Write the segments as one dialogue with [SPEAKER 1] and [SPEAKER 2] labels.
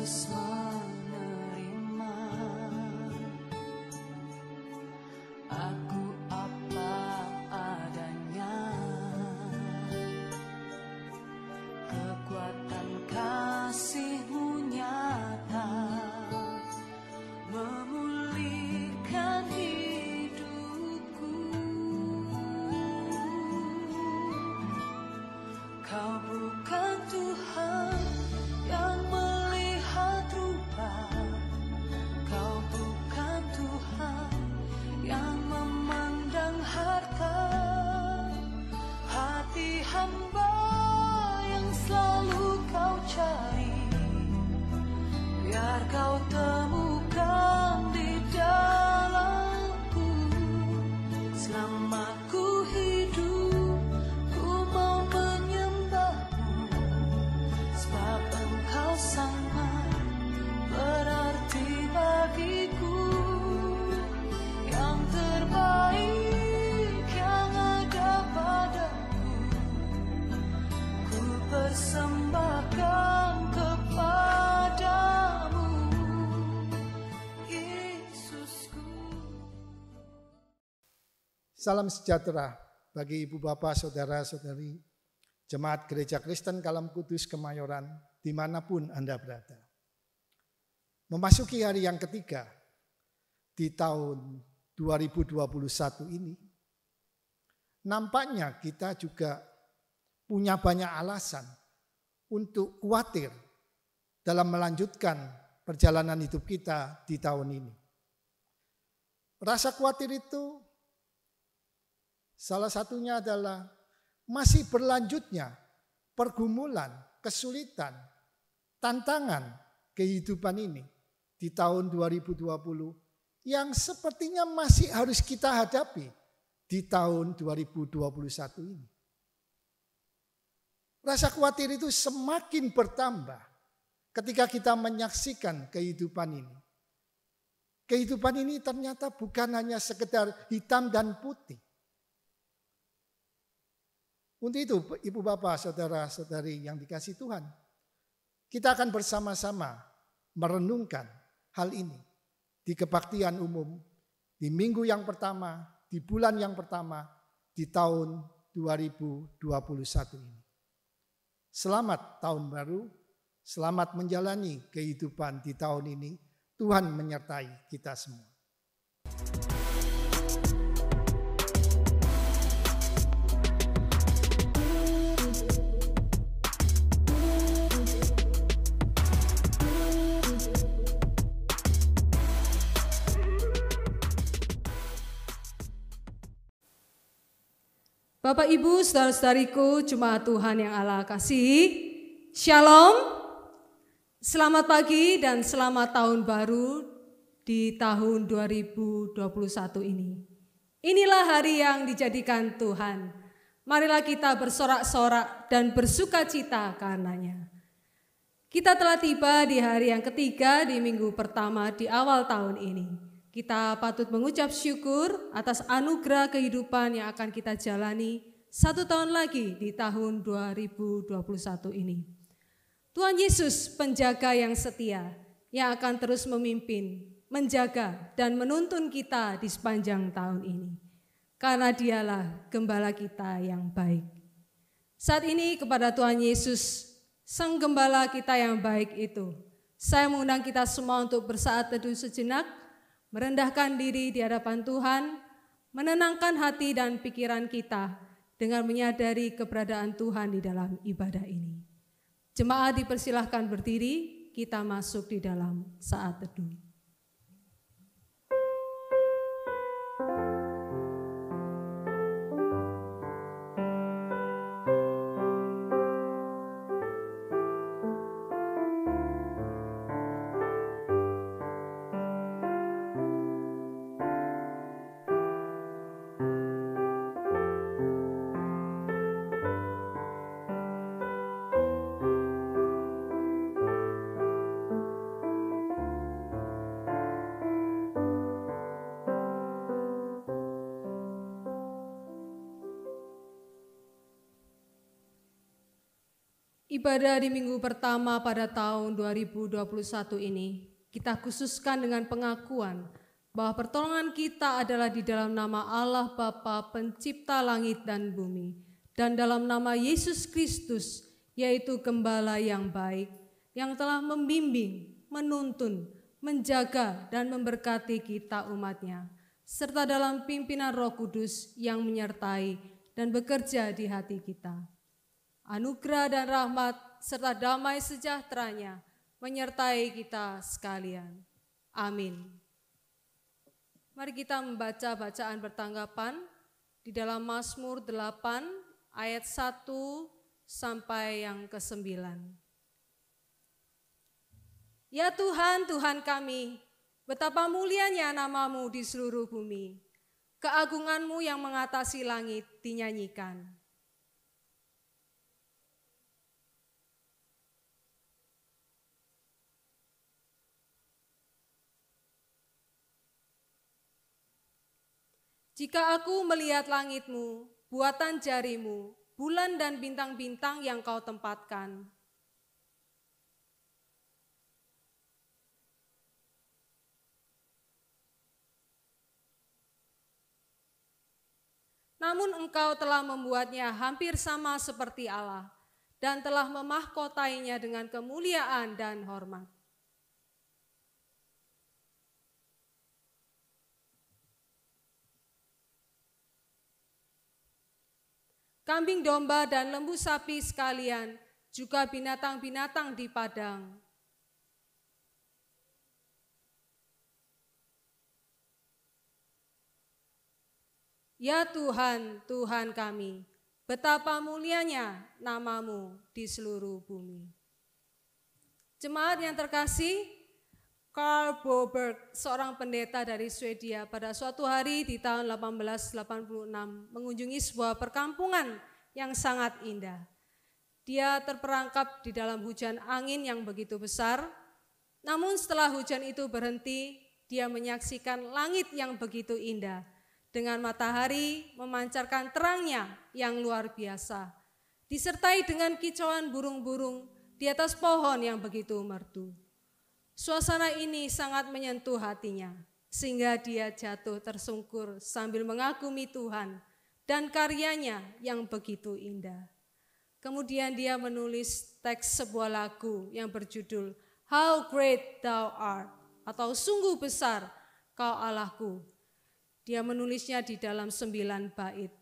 [SPEAKER 1] Yesus menerima aku apa adanya. Kekuatan kasih-Mu nyata memulihkan hidupku. Kau bukan Tuhan yang melihat rupa, Kau bukan Tuhan yang memandang harta. Hati hamba yang selalu Kau cari, biar Kau temukan di dalamku. Selama ku hidup, ku mau menyembah-Mu, sebab Engkau sangat berarti bagiku. Yang terbaik yang ada padaku, ku persembahkan kepadamu, Yesusku.
[SPEAKER 2] Salam sejahtera bagi ibu bapak, saudara-saudari, Jemaat Gereja Kristen Kalam Kudus Kemayoran, dimanapun Anda berada. Memasuki hari yang ketiga di tahun 2021 ini, nampaknya kita juga punya banyak alasan untuk khawatir dalam melanjutkan perjalanan hidup kita di tahun ini. Rasa khawatir itu salah satunya adalah masih berlanjutnya pergumulan, kesulitan, tantangan kehidupan ini di tahun 2020 yang sepertinya masih harus kita hadapi di tahun 2021 ini. Rasa khawatir itu semakin bertambah ketika kita menyaksikan kehidupan ini. Kehidupan ini ternyata bukan hanya sekedar hitam dan putih. Untuk itu, ibu bapak, saudara-saudari yang dikasihi Tuhan, kita akan bersama-sama merenungkan hal ini di kebaktian umum, di minggu yang pertama, di bulan yang pertama, di tahun 2021 ini. Selamat tahun baru, selamat menjalani kehidupan di tahun ini. Tuhan menyertai kita semua.
[SPEAKER 3] Bapak, Ibu, saudara-saudariku, jemaat Tuhan yang Allah kasihi, Shalom, selamat pagi dan selamat tahun baru di tahun 2021 ini. Inilah hari yang dijadikan Tuhan. Marilah kita bersorak-sorak dan bersuka cita karenanya. Kita telah tiba di hari yang ketiga di minggu pertama di awal tahun ini. Kita patut mengucap syukur atas anugerah kehidupan yang akan kita jalani 1 tahun lagi di tahun 2021 ini. Tuhan Yesus penjaga yang setia yang akan terus memimpin, menjaga dan menuntun kita di sepanjang tahun ini. Karena Dialah gembala kita yang baik. Saat ini kepada Tuhan Yesus, Sang Gembala kita yang baik itu, saya mengundang kita semua untuk bersaat teduh sejenak, merendahkan diri di hadapan Tuhan, menenangkan hati dan pikiran kita dengan menyadari keberadaan Tuhan di dalam ibadah ini. Jemaat dipersilahkan berdiri, kita masuk di dalam saat teduh. Ibadah di minggu pertama pada tahun 2021 ini kita khususkan dengan pengakuan bahwa pertolongan kita adalah di dalam nama Allah Bapa Pencipta langit dan bumi, dan dalam nama Yesus Kristus, yaitu Gembala yang baik, yang telah membimbing, menuntun, menjaga, dan memberkati kita umat-Nya, serta dalam pimpinan Roh Kudus yang menyertai dan bekerja di hati kita. Anugerah dan rahmat serta damai sejahtera-Nya menyertai kita sekalian. Amin. Mari kita membaca bacaan bertanggapan di dalam Mazmur 8 ayat 1 sampai yang ke-9. Ya Tuhan, Tuhan kami, betapa mulianya nama-Mu di seluruh bumi. Keagungan-Mu yang mengatasi langit dinyanyikan. Jika aku melihat langit-Mu, buatan jari-Mu, bulan dan bintang-bintang yang Kau tempatkan, namun Engkau telah membuatnya hampir sama seperti Allah dan telah memahkotainya dengan kemuliaan dan hormat. Kambing domba dan lembu sapi sekalian, juga binatang-binatang di padang. Ya Tuhan, Tuhan kami, betapa mulianya nama-Mu di seluruh bumi. Jemaat yang terkasih, Carl Boberg, seorang pendeta dari Swedia, pada suatu hari di tahun 1886 mengunjungi sebuah perkampungan yang sangat indah. Dia terperangkap di dalam hujan angin yang begitu besar, namun setelah hujan itu berhenti, dia menyaksikan langit yang begitu indah, dengan matahari memancarkan terangnya yang luar biasa, disertai dengan kicauan burung-burung di atas pohon yang begitu merdu. Suasana ini sangat menyentuh hatinya, sehingga dia jatuh tersungkur sambil mengagumi Tuhan dan karyanya yang begitu indah. Kemudian dia menulis teks sebuah lagu yang berjudul How Great Thou Art, atau Sungguh Besar Kau Allahku. Dia menulisnya di dalam 9 bait.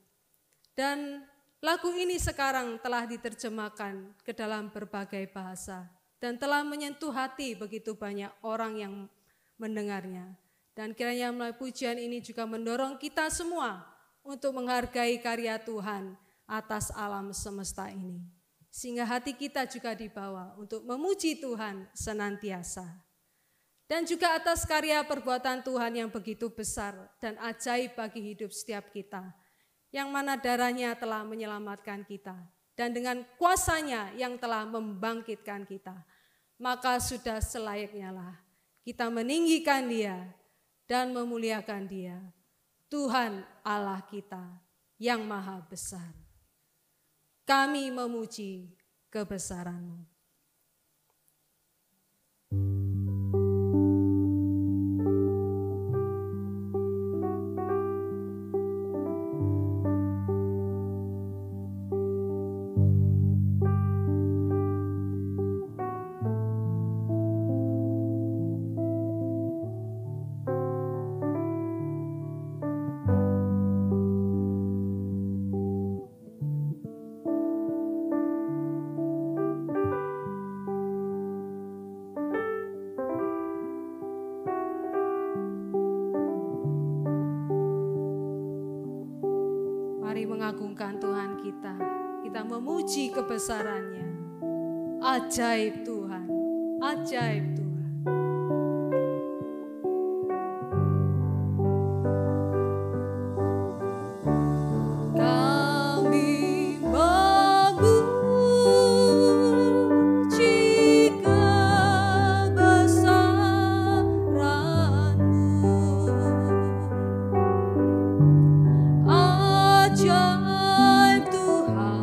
[SPEAKER 3] Dan lagu ini sekarang telah diterjemahkan ke dalam berbagai bahasa dan telah menyentuh hati begitu banyak orang yang mendengarnya. Dan kiranya melalui pujian ini juga mendorong kita semua untuk menghargai karya Tuhan atas alam semesta ini. Sehingga hati kita juga dibawa untuk memuji Tuhan senantiasa. Dan juga atas karya perbuatan Tuhan yang begitu besar dan ajaib bagi hidup setiap kita. Yang mana darahnya telah menyelamatkan kita. Dan dengan kuasanya yang telah membangkitkan kita, maka sudah selayaknya lah kita meninggikan Dia dan memuliakan Dia, Tuhan Allah kita yang maha besar. Kami memuji kebesaran-Mu. Mengagungkan Tuhan kita memuji kebesaran-Nya. Ajaib Tuhan, ajaib Tuhan.
[SPEAKER 1] Ajaib Tuhan.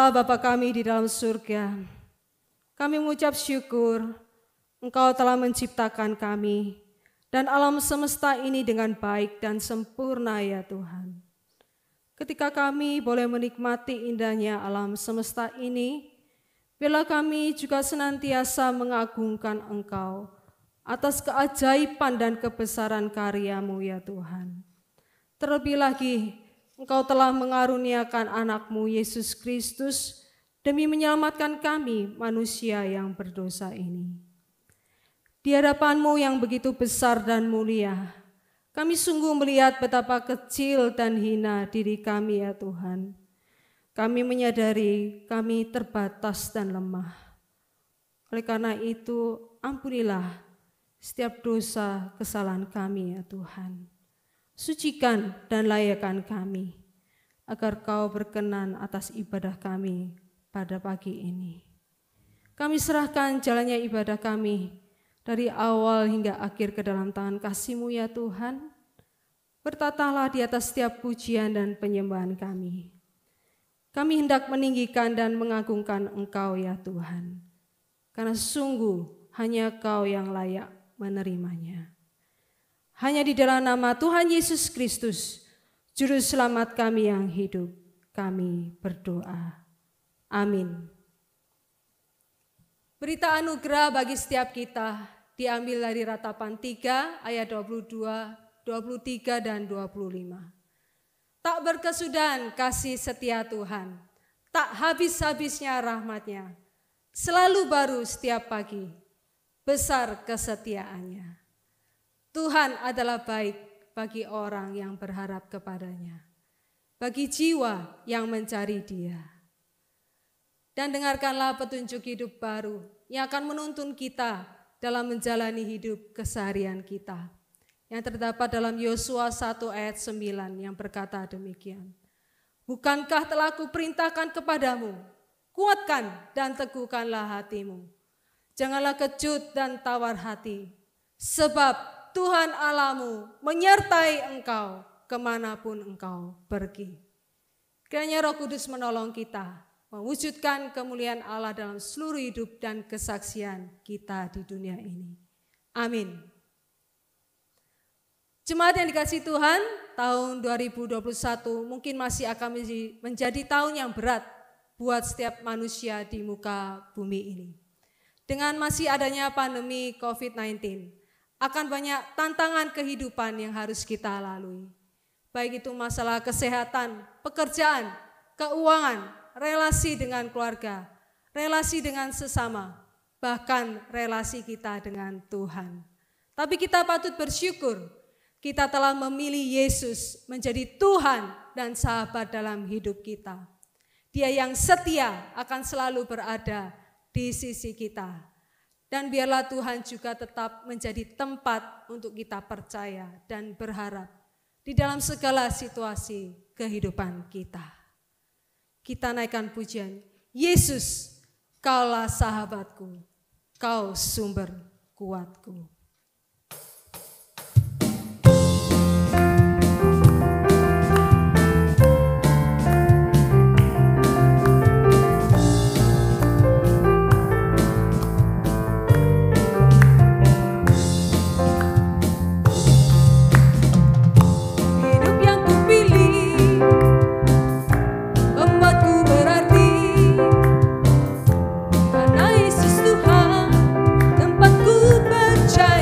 [SPEAKER 3] Allah Bapa kami di dalam surga, kami mengucap syukur Engkau telah menciptakan kami dan alam semesta ini dengan baik dan sempurna ya Tuhan. Ketika kami boleh menikmati indahnya alam semesta ini, biarlah kami juga senantiasa mengagungkan Engkau atas keajaiban dan kebesaran karya-Mu ya Tuhan. Terlebih lagi, Engkau telah mengaruniakan anak-Mu Yesus Kristus demi menyelamatkan kami manusia yang berdosa ini. Di hadapan-Mu yang begitu besar dan mulia, kami sungguh melihat betapa kecil dan hina diri kami ya Tuhan. Kami menyadari kami terbatas dan lemah. Oleh karena itu, ampunilah setiap dosa kesalahan kami ya Tuhan. Sucikan dan layakkan kami, agar Kau berkenan atas ibadah kami pada pagi ini. Kami serahkan jalannya ibadah kami, dari awal hingga akhir ke dalam tangan kasih-Mu ya Tuhan. Bertatalah di atas setiap pujian dan penyembahan kami. Kami hendak meninggikan dan mengagungkan Engkau ya Tuhan. Karena sungguh hanya Kau yang layak menerimanya. Hanya di dalam nama Tuhan Yesus Kristus, Juru Selamat kami yang hidup, kami berdoa. Amin. Berita anugerah bagi setiap kita diambil dari Ratapan 3 ayat 22, 23 dan 25. Tak berkesudahan kasih setia Tuhan, tak habis-habisnya rahmat-Nya, selalu baru setiap pagi, besar kesetiaannya. Tuhan adalah baik bagi orang yang berharap kepada-Nya, bagi jiwa yang mencari Dia. Dan dengarkanlah petunjuk hidup baru yang akan menuntun kita dalam menjalani hidup keseharian kita. Yang terdapat dalam Yosua 1 ayat 9 yang berkata demikian. Bukankah telah kuperintahkan kepadamu, kuatkan dan teguhkanlah hatimu. Janganlah kecut dan tawar hati, sebab Tuhan Allahmu menyertai engkau kemanapun engkau pergi. Kiranya Roh Kudus menolong kita mewujudkan kemuliaan Allah dalam seluruh hidup dan kesaksian kita di dunia ini. Amin. Jemaat yang dikasihi Tuhan, tahun 2021 mungkin masih akan menjadi tahun yang berat buat setiap manusia di muka bumi ini. Dengan masih adanya pandemi COVID-19, akan banyak tantangan kehidupan yang harus kita lalui. Baik itu masalah kesehatan, pekerjaan, keuangan, relasi dengan keluarga, relasi dengan sesama, bahkan relasi kita dengan Tuhan. Tapi kita patut bersyukur, kita telah memilih Yesus menjadi Tuhan dan sahabat dalam hidup kita. Dia yang setia akan selalu berada di sisi kita. Dan biarlah Tuhan juga tetap menjadi tempat untuk kita percaya dan berharap di dalam segala situasi kehidupan kita. Kita naikkan pujian, Yesus, Kaulah sahabatku, Kau sumber kuatku.
[SPEAKER 1] Percaya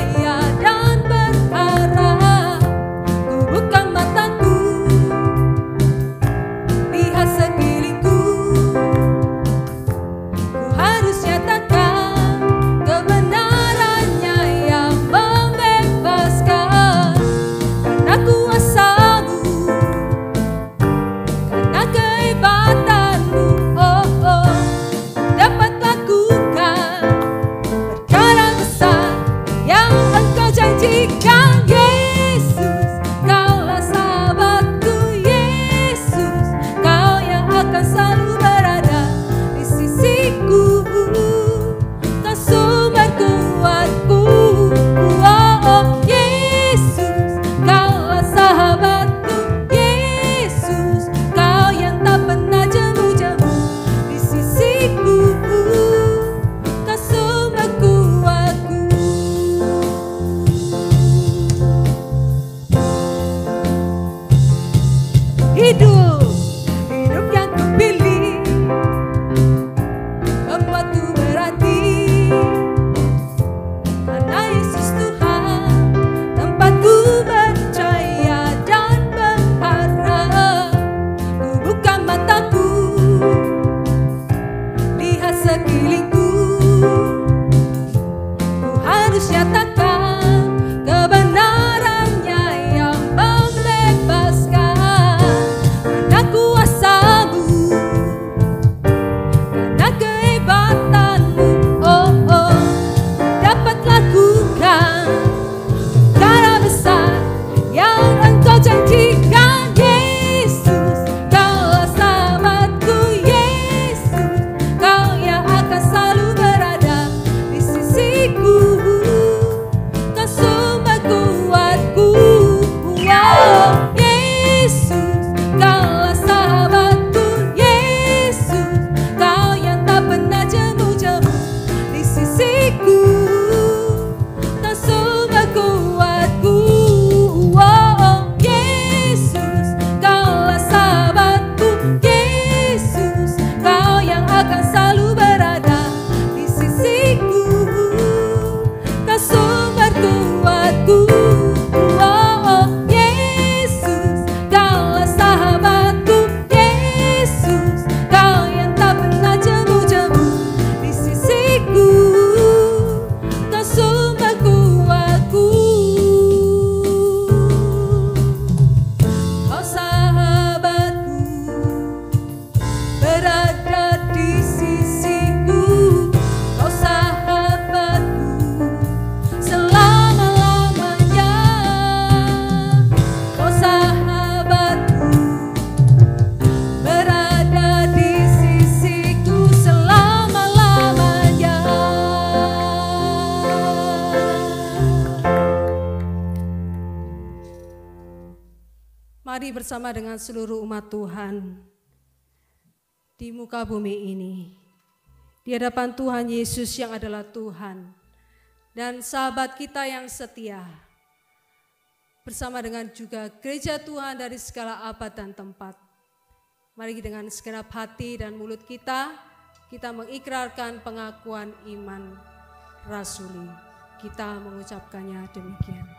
[SPEAKER 3] Mari bersama dengan seluruh umat Tuhan di muka bumi ini, di hadapan Tuhan Yesus yang adalah Tuhan dan sahabat kita yang setia, bersama dengan juga gereja Tuhan dari segala abad dan tempat. Mari dengan segenap hati dan mulut kita mengikrarkan pengakuan iman rasuli. Kita mengucapkannya demikian.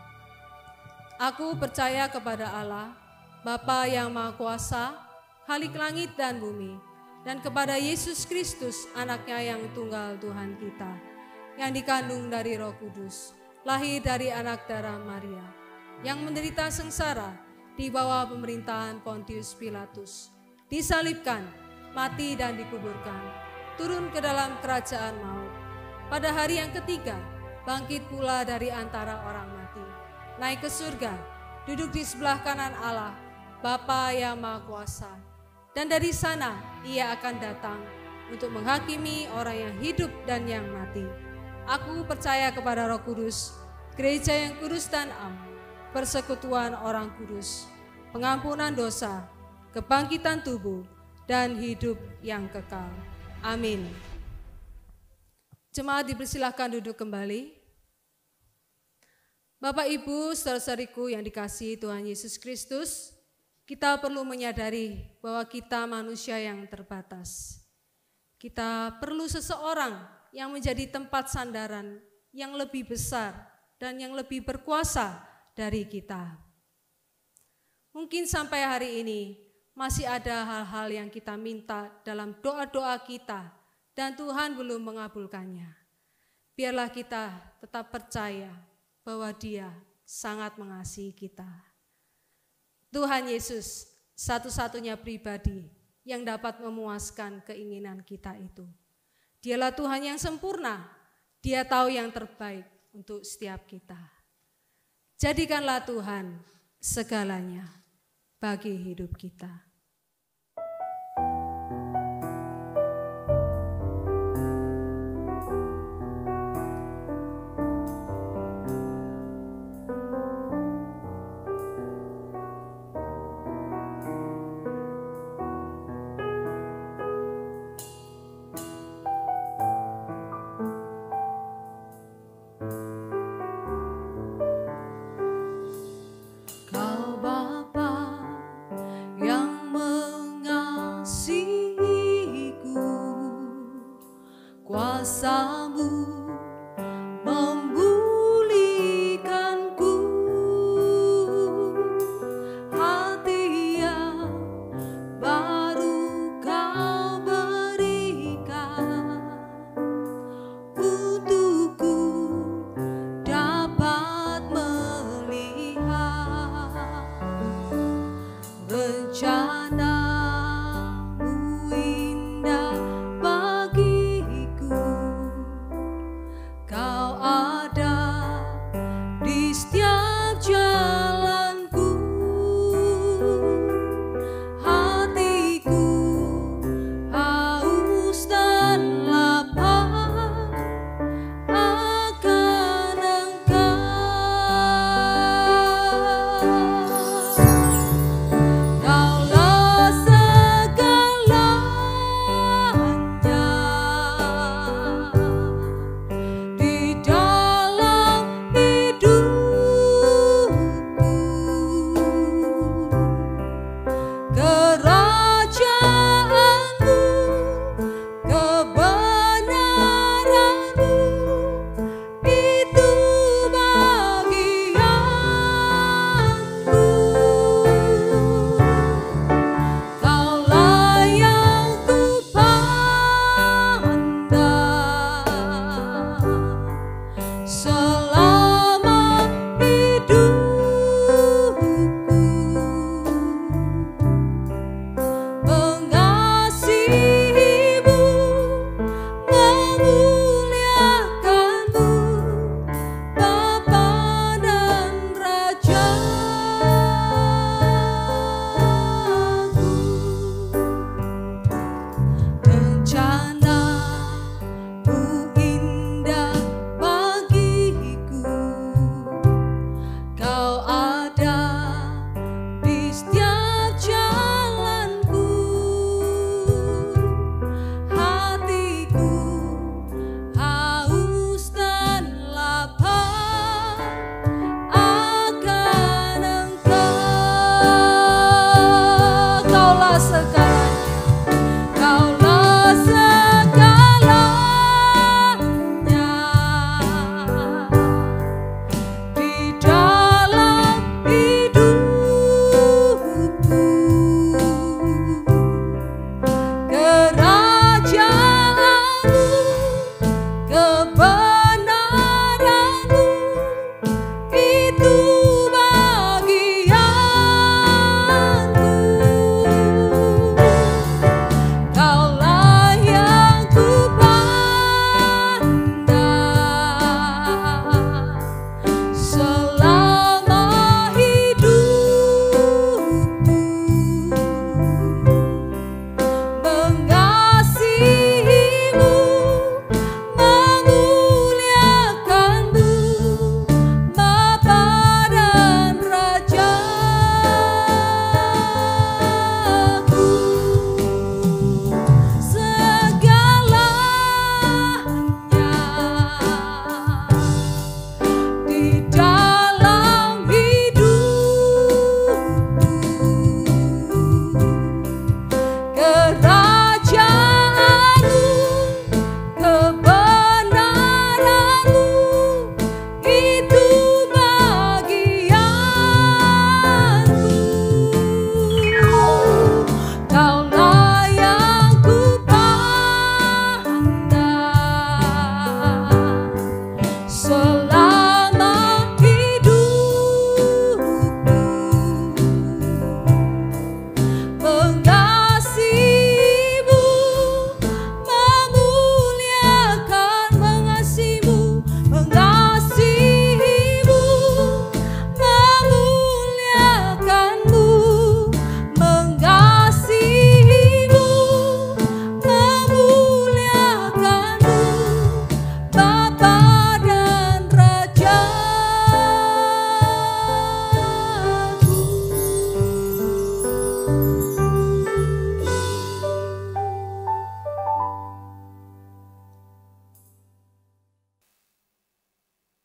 [SPEAKER 3] Aku percaya kepada Allah, Bapa yang Maha Kuasa, Khalik langit dan bumi, dan kepada Yesus Kristus, anaknya yang tunggal Tuhan kita, yang dikandung dari Roh Kudus, lahir dari anak darah Maria, yang menderita sengsara di bawah pemerintahan Pontius Pilatus, disalibkan, mati dan dikuburkan, turun ke dalam kerajaan maut. Pada hari yang ketiga, bangkit pula dari antara orang mati, naik ke surga, duduk di sebelah kanan Allah, Bapa yang Maha Kuasa. Dan dari sana ia akan datang untuk menghakimi orang yang hidup dan yang mati. Aku percaya kepada Roh Kudus, gereja yang kudus dan am, persekutuan orang kudus, pengampunan dosa, kebangkitan tubuh, dan hidup yang kekal. Amin. Jemaat dipersilahkan duduk kembali. Bapak, Ibu, saudara-saudariku yang dikasihi Tuhan Yesus Kristus, kita perlu menyadari bahwa kita manusia yang terbatas. Kita perlu seseorang yang menjadi tempat sandaran yang lebih besar dan yang lebih berkuasa dari kita. Mungkin sampai hari ini masih ada hal-hal yang kita minta dalam doa-doa kita dan Tuhan belum mengabulkannya. Biarlah kita tetap percaya bahwa Dia sangat mengasihi kita. Tuhan Yesus satu-satunya pribadi yang dapat memuaskan keinginan kita itu. Dialah Tuhan yang sempurna, Dia tahu yang terbaik untuk setiap kita. Jadikanlah Tuhan segalanya bagi hidup kita.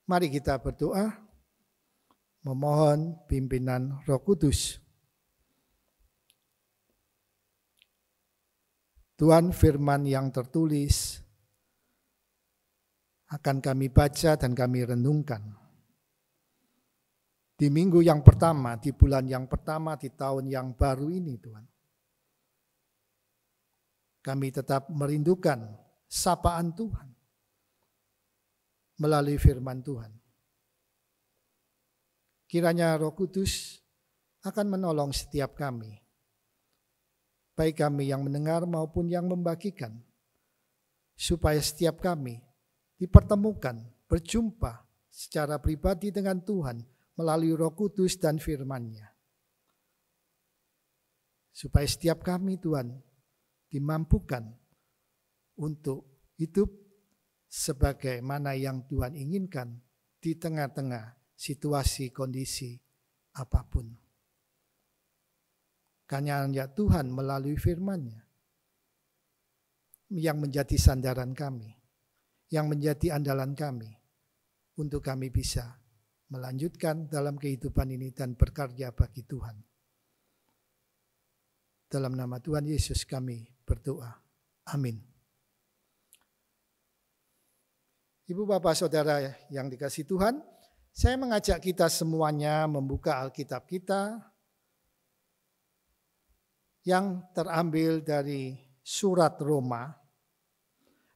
[SPEAKER 2] Mari kita berdoa, memohon pimpinan Roh Kudus. Tuhan, firman yang tertulis akan kami baca dan kami renungkan. Di minggu yang pertama, di bulan yang pertama, di tahun yang baru ini Tuhan. Kami tetap merindukan sapaan Tuhan melalui firman Tuhan. Kiranya Roh Kudus akan menolong setiap kami, baik kami yang mendengar maupun yang membagikan, supaya setiap kami dipertemukan, berjumpa secara pribadi dengan Tuhan melalui Roh Kudus dan firman-Nya. Supaya setiap kami Tuhan dimampukan untuk hidup sebagaimana yang Tuhan inginkan di tengah-tengah situasi kondisi apapun. Karena Tuhan melalui firman-Nya yang menjadi sandaran kami, yang menjadi andalan kami untuk kami bisa melanjutkan dalam kehidupan ini dan berkarya bagi Tuhan. Dalam nama Tuhan Yesus kami berdoa. Amin. Ibu, Bapak, Saudara yang dikasihi Tuhan, saya mengajak kita semuanya membuka Alkitab kita yang terambil dari surat Roma,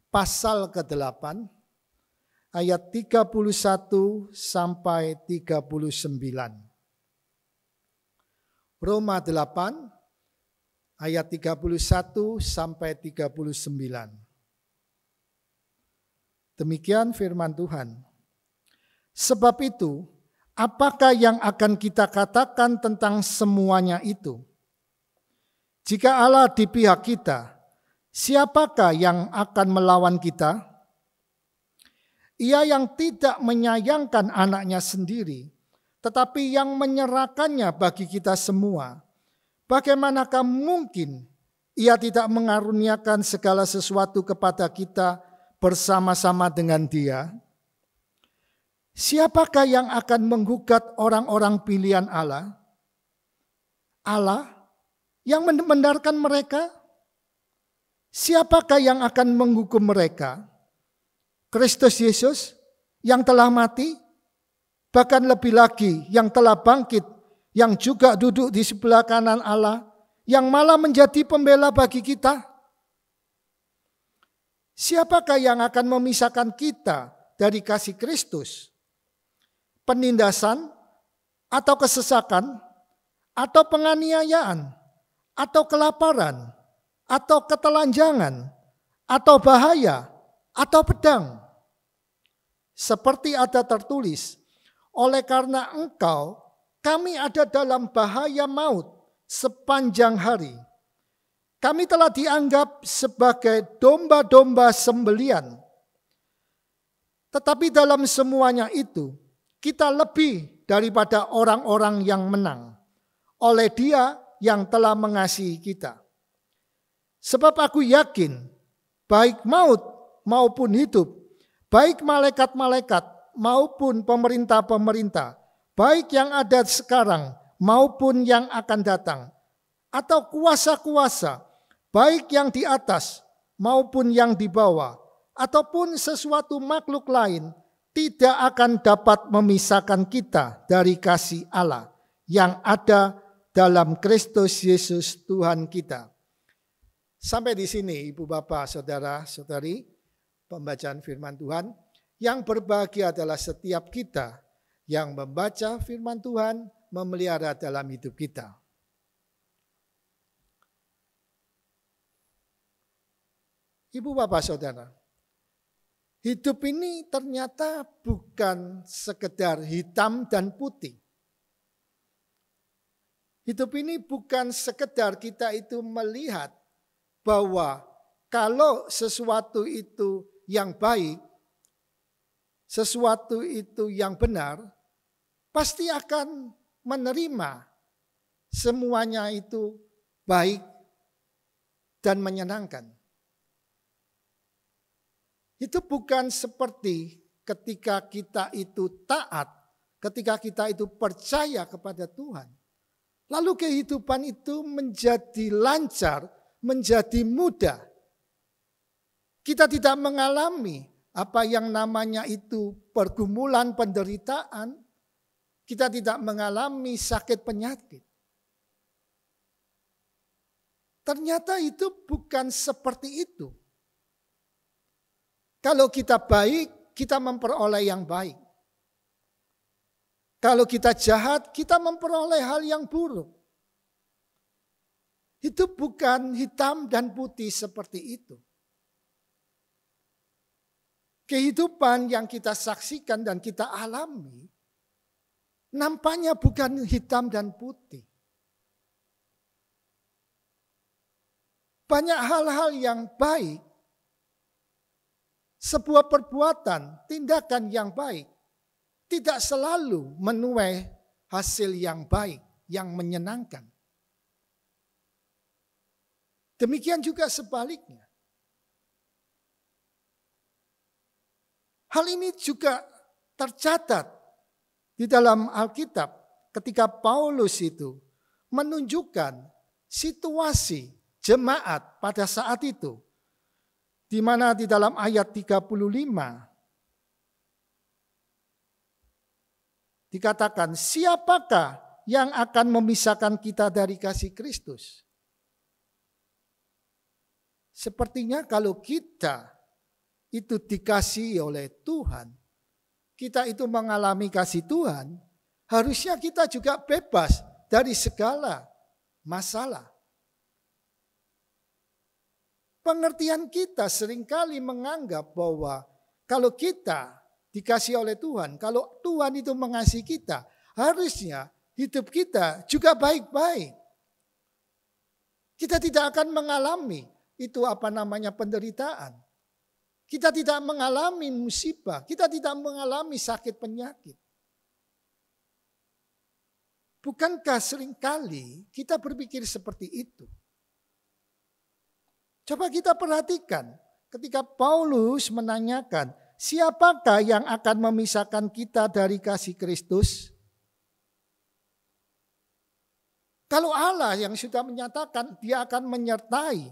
[SPEAKER 2] pasal ke-8, ayat 31 sampai 39. Roma 8, ayat 31 sampai 39. Demikian firman Tuhan. Sebab itu, apakah yang akan kita katakan tentang semuanya itu? Jika Allah di pihak kita, siapakah yang akan melawan kita? Ia yang tidak menyayangkan anaknya sendiri, tetapi yang menyerahkannya bagi kita semua. Bagaimanakah mungkin ia tidak mengaruniakan segala sesuatu kepada kita bersama-sama dengan Dia? Siapakah yang akan menggugat orang-orang pilihan Allah? Allah yang membenarkan mereka? Siapakah yang akan menghukum mereka? Kristus Yesus yang telah mati, bahkan lebih lagi yang telah bangkit, yang juga duduk di sebelah kanan Allah, yang malah menjadi pembela bagi kita. Siapakah yang akan memisahkan kita dari kasih Kristus? Penindasan atau kesesakan atau penganiayaan atau kelaparan atau ketelanjangan atau bahaya atau pedang? Seperti ada tertulis, oleh karena engkau kami ada dalam bahaya maut sepanjang hari. Kami telah dianggap sebagai domba-domba sembelian. Tetapi dalam semuanya itu, kita lebih daripada orang-orang yang menang oleh Dia yang telah mengasihi kita. Sebab aku yakin, baik maut maupun hidup, baik malaikat-malaikat maupun pemerintah-pemerintah, baik yang ada sekarang maupun yang akan datang, atau kuasa-kuasa, baik yang di atas maupun yang di bawah, ataupun sesuatu makhluk lain, tidak akan dapat memisahkan kita dari kasih Allah yang ada dalam Kristus Yesus Tuhan kita. Sampai di sini Ibu Bapak, Saudara-saudari, pembacaan firman Tuhan. Yang berbahagia adalah setiap kita yang membaca firman Tuhan, memelihara dalam hidup kita. Ibu Bapak Saudara, hidup ini ternyata bukan sekedar hitam dan putih. Hidup ini bukan sekedar kita itu melihat bahwa kalau sesuatu itu yang baik, sesuatu itu yang benar, pasti akan menerima semuanya itu baik dan menyenangkan. Itu bukan seperti ketika kita itu taat, ketika kita itu percaya kepada Tuhan, lalu kehidupan itu menjadi lancar, menjadi mudah. Kita tidak mengalami apa yang namanya itu pergumulan, penderitaan. Kita tidak mengalami sakit penyakit. Ternyata itu bukan seperti itu. Kalau kita baik, kita memperoleh yang baik. Kalau kita jahat, kita memperoleh hal yang buruk. Itu bukan hitam dan putih seperti itu. Kehidupan yang kita saksikan dan kita alami, nampaknya bukan hitam dan putih. Banyak hal-hal yang baik, sebuah perbuatan, tindakan yang baik, tidak selalu menuai hasil yang baik, yang menyenangkan. Demikian juga sebaliknya. Hal ini juga tercatat di dalam Alkitab ketika Paulus itu menunjukkan situasi jemaat pada saat itu. Di mana di dalam ayat 35 dikatakan, siapakah yang akan memisahkan kita dari kasih Kristus? Sepertinya kalau kita itu dikasihi oleh Tuhan, kita itu mengalami kasih Tuhan, harusnya kita juga bebas dari segala masalah. Pengertian kita seringkali menganggap bahwa kalau kita dikasihi oleh Tuhan, kalau Tuhan itu mengasihi kita, harusnya hidup kita juga baik-baik. Kita tidak akan mengalami itu penderitaan. Kita tidak mengalami musibah, kita tidak mengalami sakit penyakit. Bukankah seringkali kita berpikir seperti itu? Coba kita perhatikan ketika Paulus menanyakan, siapakah yang akan memisahkan kita dari kasih Kristus? Kalau Allah yang sudah menyatakan dia akan menyertai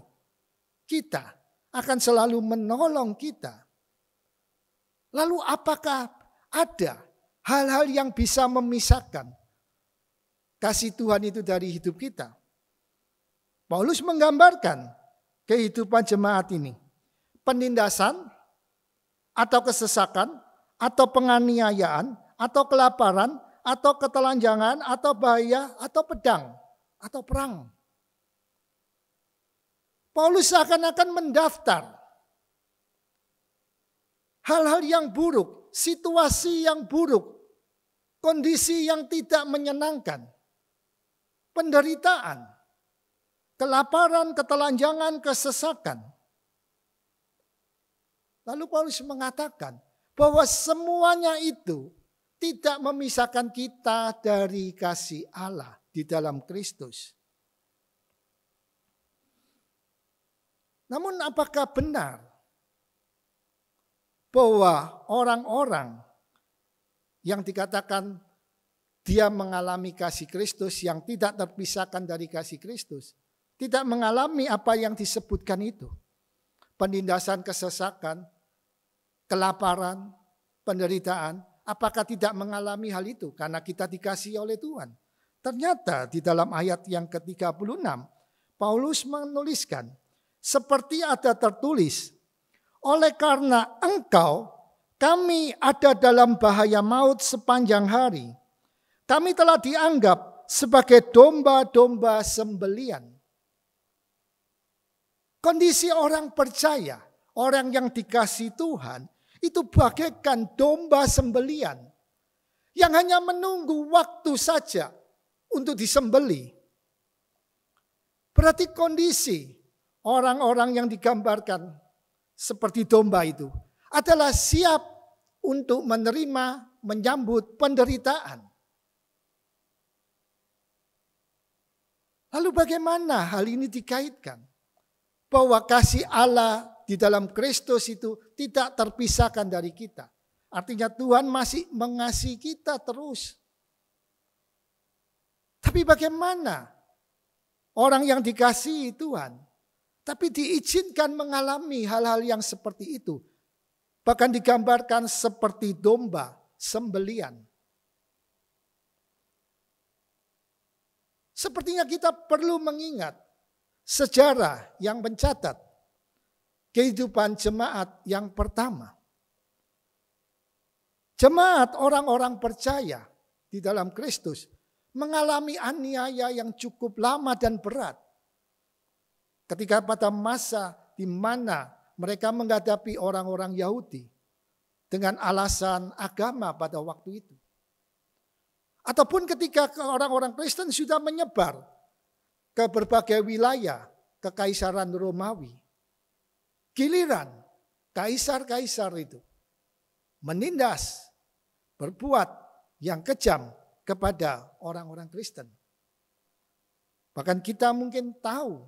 [SPEAKER 2] kita, akan selalu menolong kita. Lalu apakah ada hal-hal yang bisa memisahkan kasih Tuhan itu dari hidup kita? Paulus menggambarkan kehidupan jemaat ini. Penindasan atau kesesakan atau penganiayaan atau kelaparan atau ketelanjangan atau bahaya atau pedang atau perang. Paulus seakan-akan mendaftar hal-hal yang buruk, situasi yang buruk, kondisi yang tidak menyenangkan, penderitaan, kelaparan, ketelanjangan, kesesakan. Lalu Paulus mengatakan bahwa semuanya itu tidak memisahkan kita dari kasih Allah di dalam Kristus. Namun apakah benar bahwa orang-orang yang dikatakan dia mengalami kasih Kristus yang tidak terpisahkan dari kasih Kristus, tidak mengalami apa yang disebutkan itu? Penindasan, kesesakan, kelaparan, penderitaan, apakah tidak mengalami hal itu karena kita dikasihi oleh Tuhan? Ternyata di dalam ayat yang ke-36, Paulus menuliskan, seperti ada tertulis, oleh karena engkau, kami ada dalam bahaya maut sepanjang hari. Kami telah dianggap sebagai domba-domba sembelian. Kondisi orang percaya, orang yang dikasihi Tuhan, itu bagaikan domba sembelian yang hanya menunggu waktu saja untuk disembelih. Berarti kondisi orang-orang yang digambarkan seperti domba itu adalah siap untuk menerima, menyambut penderitaan. Lalu bagaimana hal ini dikaitkan? Bahwa kasih Allah di dalam Kristus itu tidak terpisahkan dari kita. Artinya Tuhan masih mengasihi kita terus. Tapi bagaimana orang yang dikasihi Tuhan, tapi diizinkan mengalami hal-hal yang seperti itu. Bahkan digambarkan seperti domba sembelian. Sepertinya kita perlu mengingat sejarah yang mencatat kehidupan jemaat yang pertama. Jemaat orang-orang percaya di dalam Kristus mengalami aniaya yang cukup lama dan berat. Ketika pada masa di mana mereka menghadapi orang-orang Yahudi dengan alasan agama pada waktu itu. Ataupun ketika orang-orang Kristen sudah menyebar ke berbagai wilayah kekaisaran Romawi. Giliran kaisar-kaisar itu menindas, berbuat yang kejam kepada orang-orang Kristen. Bahkan kita mungkin tahu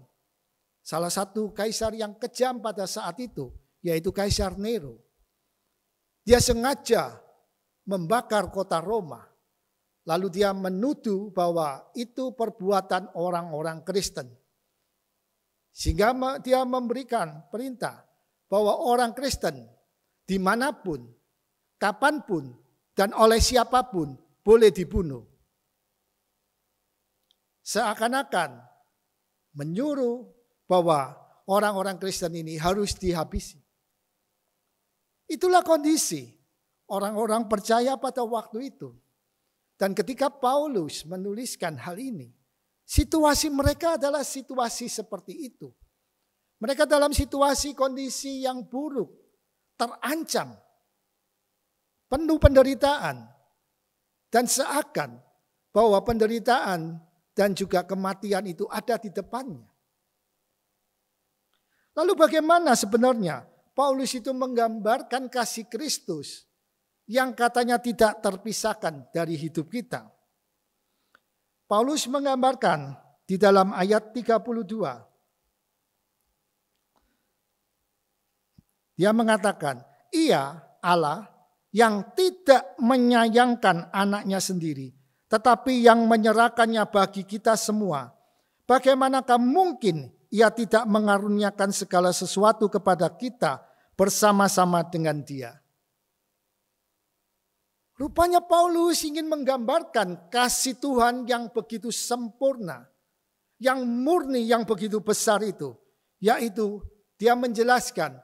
[SPEAKER 2] salah satu kaisar yang kejam pada saat itu, yaitu Kaisar Nero. Dia sengaja membakar kota Roma. Lalu dia menuduh bahwa itu perbuatan orang-orang Kristen. Sehingga dia memberikan perintah bahwa orang Kristen dimanapun, kapanpun, dan oleh siapapun boleh dibunuh. Seakan-akan menyuruh bahwa orang-orang Kristen ini harus dihabisi. Itulah kondisi orang-orang percaya pada waktu itu. Dan ketika Paulus menuliskan hal ini, situasi mereka adalah situasi seperti itu. Mereka dalam situasi kondisi yang buruk, terancam, penuh penderitaan, dan seakan bahwa penderitaan dan juga kematian itu ada di depannya. Lalu bagaimana sebenarnya Paulus itu menggambarkan kasih Kristus yang katanya tidak terpisahkan dari hidup kita? Paulus menggambarkan di dalam ayat 32. Dia mengatakan, Ia Allah yang tidak menyayangkan anaknya sendiri, tetapi yang menyerahkannya bagi kita semua. Bagaimanakah mungkin Ia tidak mengaruniakan segala sesuatu kepada kita bersama-sama dengan Dia? Rupanya Paulus ingin menggambarkan kasih Tuhan yang begitu sempurna, yang murni, yang begitu besar itu. Yaitu dia menjelaskan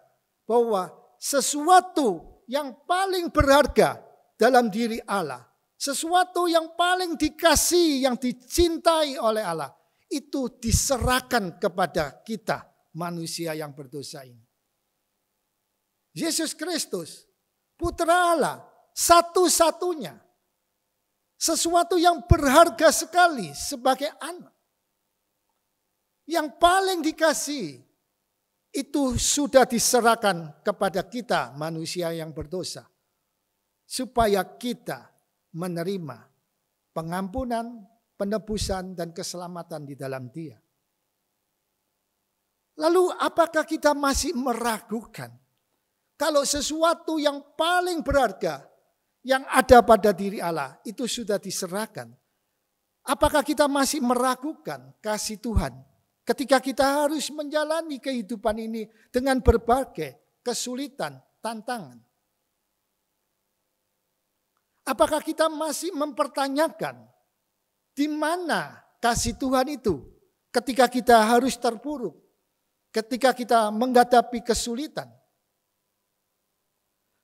[SPEAKER 2] bahwa sesuatu yang paling berharga dalam diri Allah, sesuatu yang paling dikasihi, yang dicintai oleh Allah, itu diserahkan kepada kita manusia yang berdosa ini. Yesus Kristus, Putra Allah, satu-satunya. Sesuatu yang berharga sekali sebagai anak. Yang paling dikasihi, itu sudah diserahkan kepada kita manusia yang berdosa. Supaya kita menerima pengampunan, penebusan, dan keselamatan di dalam Dia. Lalu apakah kita masih meragukan kalau sesuatu yang paling berharga yang ada pada diri Allah itu sudah diserahkan? Apakah kita masih meragukan kasih Tuhan ketika kita harus menjalani kehidupan ini dengan berbagai kesulitan, tantangan? Apakah kita masih mempertanyakan di mana kasih Tuhan itu ketika kita harus terpuruk, ketika kita menghadapi kesulitan?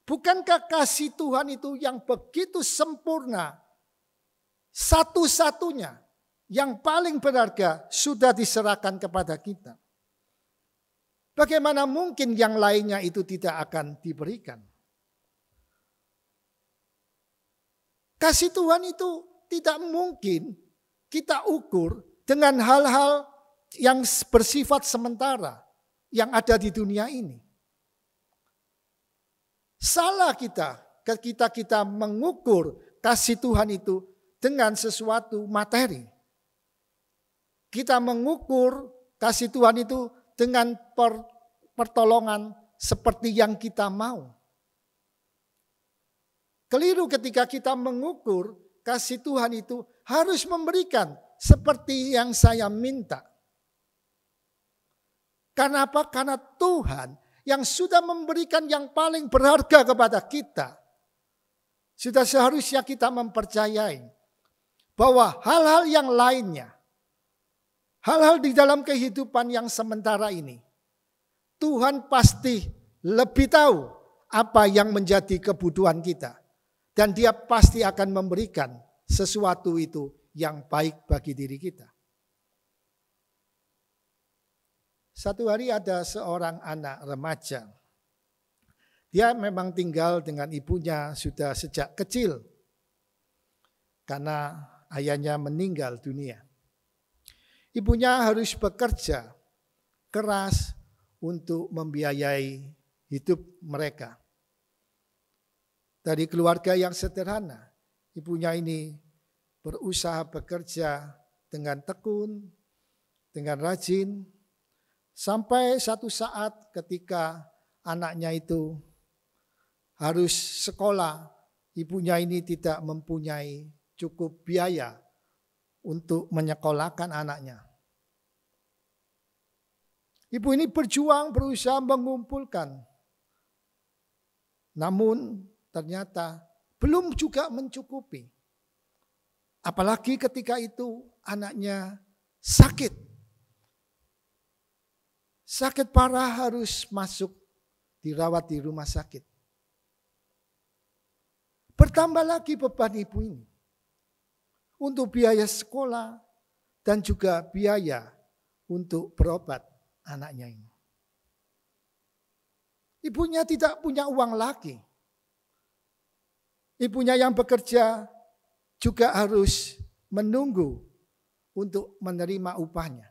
[SPEAKER 2] Bukankah kasih Tuhan itu yang begitu sempurna, satu-satunya, yang paling berharga sudah diserahkan kepada kita? Bagaimana mungkin yang lainnya itu tidak akan diberikan? Kasih Tuhan itu tidak mungkin kita ukur dengan hal-hal yang bersifat sementara yang ada di dunia ini. Salah kita ketika kita mengukur kasih Tuhan itu dengan sesuatu materi. Kita mengukur kasih Tuhan itu dengan pertolongan seperti yang kita mau. Keliru ketika kita mengukur kasih Tuhan itu harus memberikan seperti yang saya minta. Karena apa? Karena Tuhan yang sudah memberikan yang paling berharga kepada kita. Sudah seharusnya kita mempercayai bahwa hal-hal yang lainnya, hal-hal di dalam kehidupan yang sementara ini, Tuhan pasti lebih tahu apa yang menjadi kebutuhan kita. Dan Dia pasti akan memberikan sesuatu itu yang baik bagi diri kita. Satu hari ada seorang anak remaja. Dia memang tinggal dengan ibunya sudah sejak kecil. Karena ayahnya meninggal dunia. Ibunya harus bekerja keras untuk membiayai hidup mereka. Dari keluarga yang sederhana, ibunya ini berusaha bekerja dengan tekun, dengan rajin, sampai satu saat ketika anaknya itu harus sekolah, ibunya ini tidak mempunyai cukup biaya untuk menyekolahkan anaknya. Ibu ini berjuang berusaha mengumpulkan, namun ternyata belum juga mencukupi. Apalagi ketika itu anaknya sakit. Sakit parah harus masuk dirawat di rumah sakit. Bertambah lagi beban ibu ini. Untuk biaya sekolah dan juga biaya untuk berobat anaknya ini. Ibunya tidak punya uang lagi. Ibunya yang bekerja juga harus menunggu untuk menerima upahnya.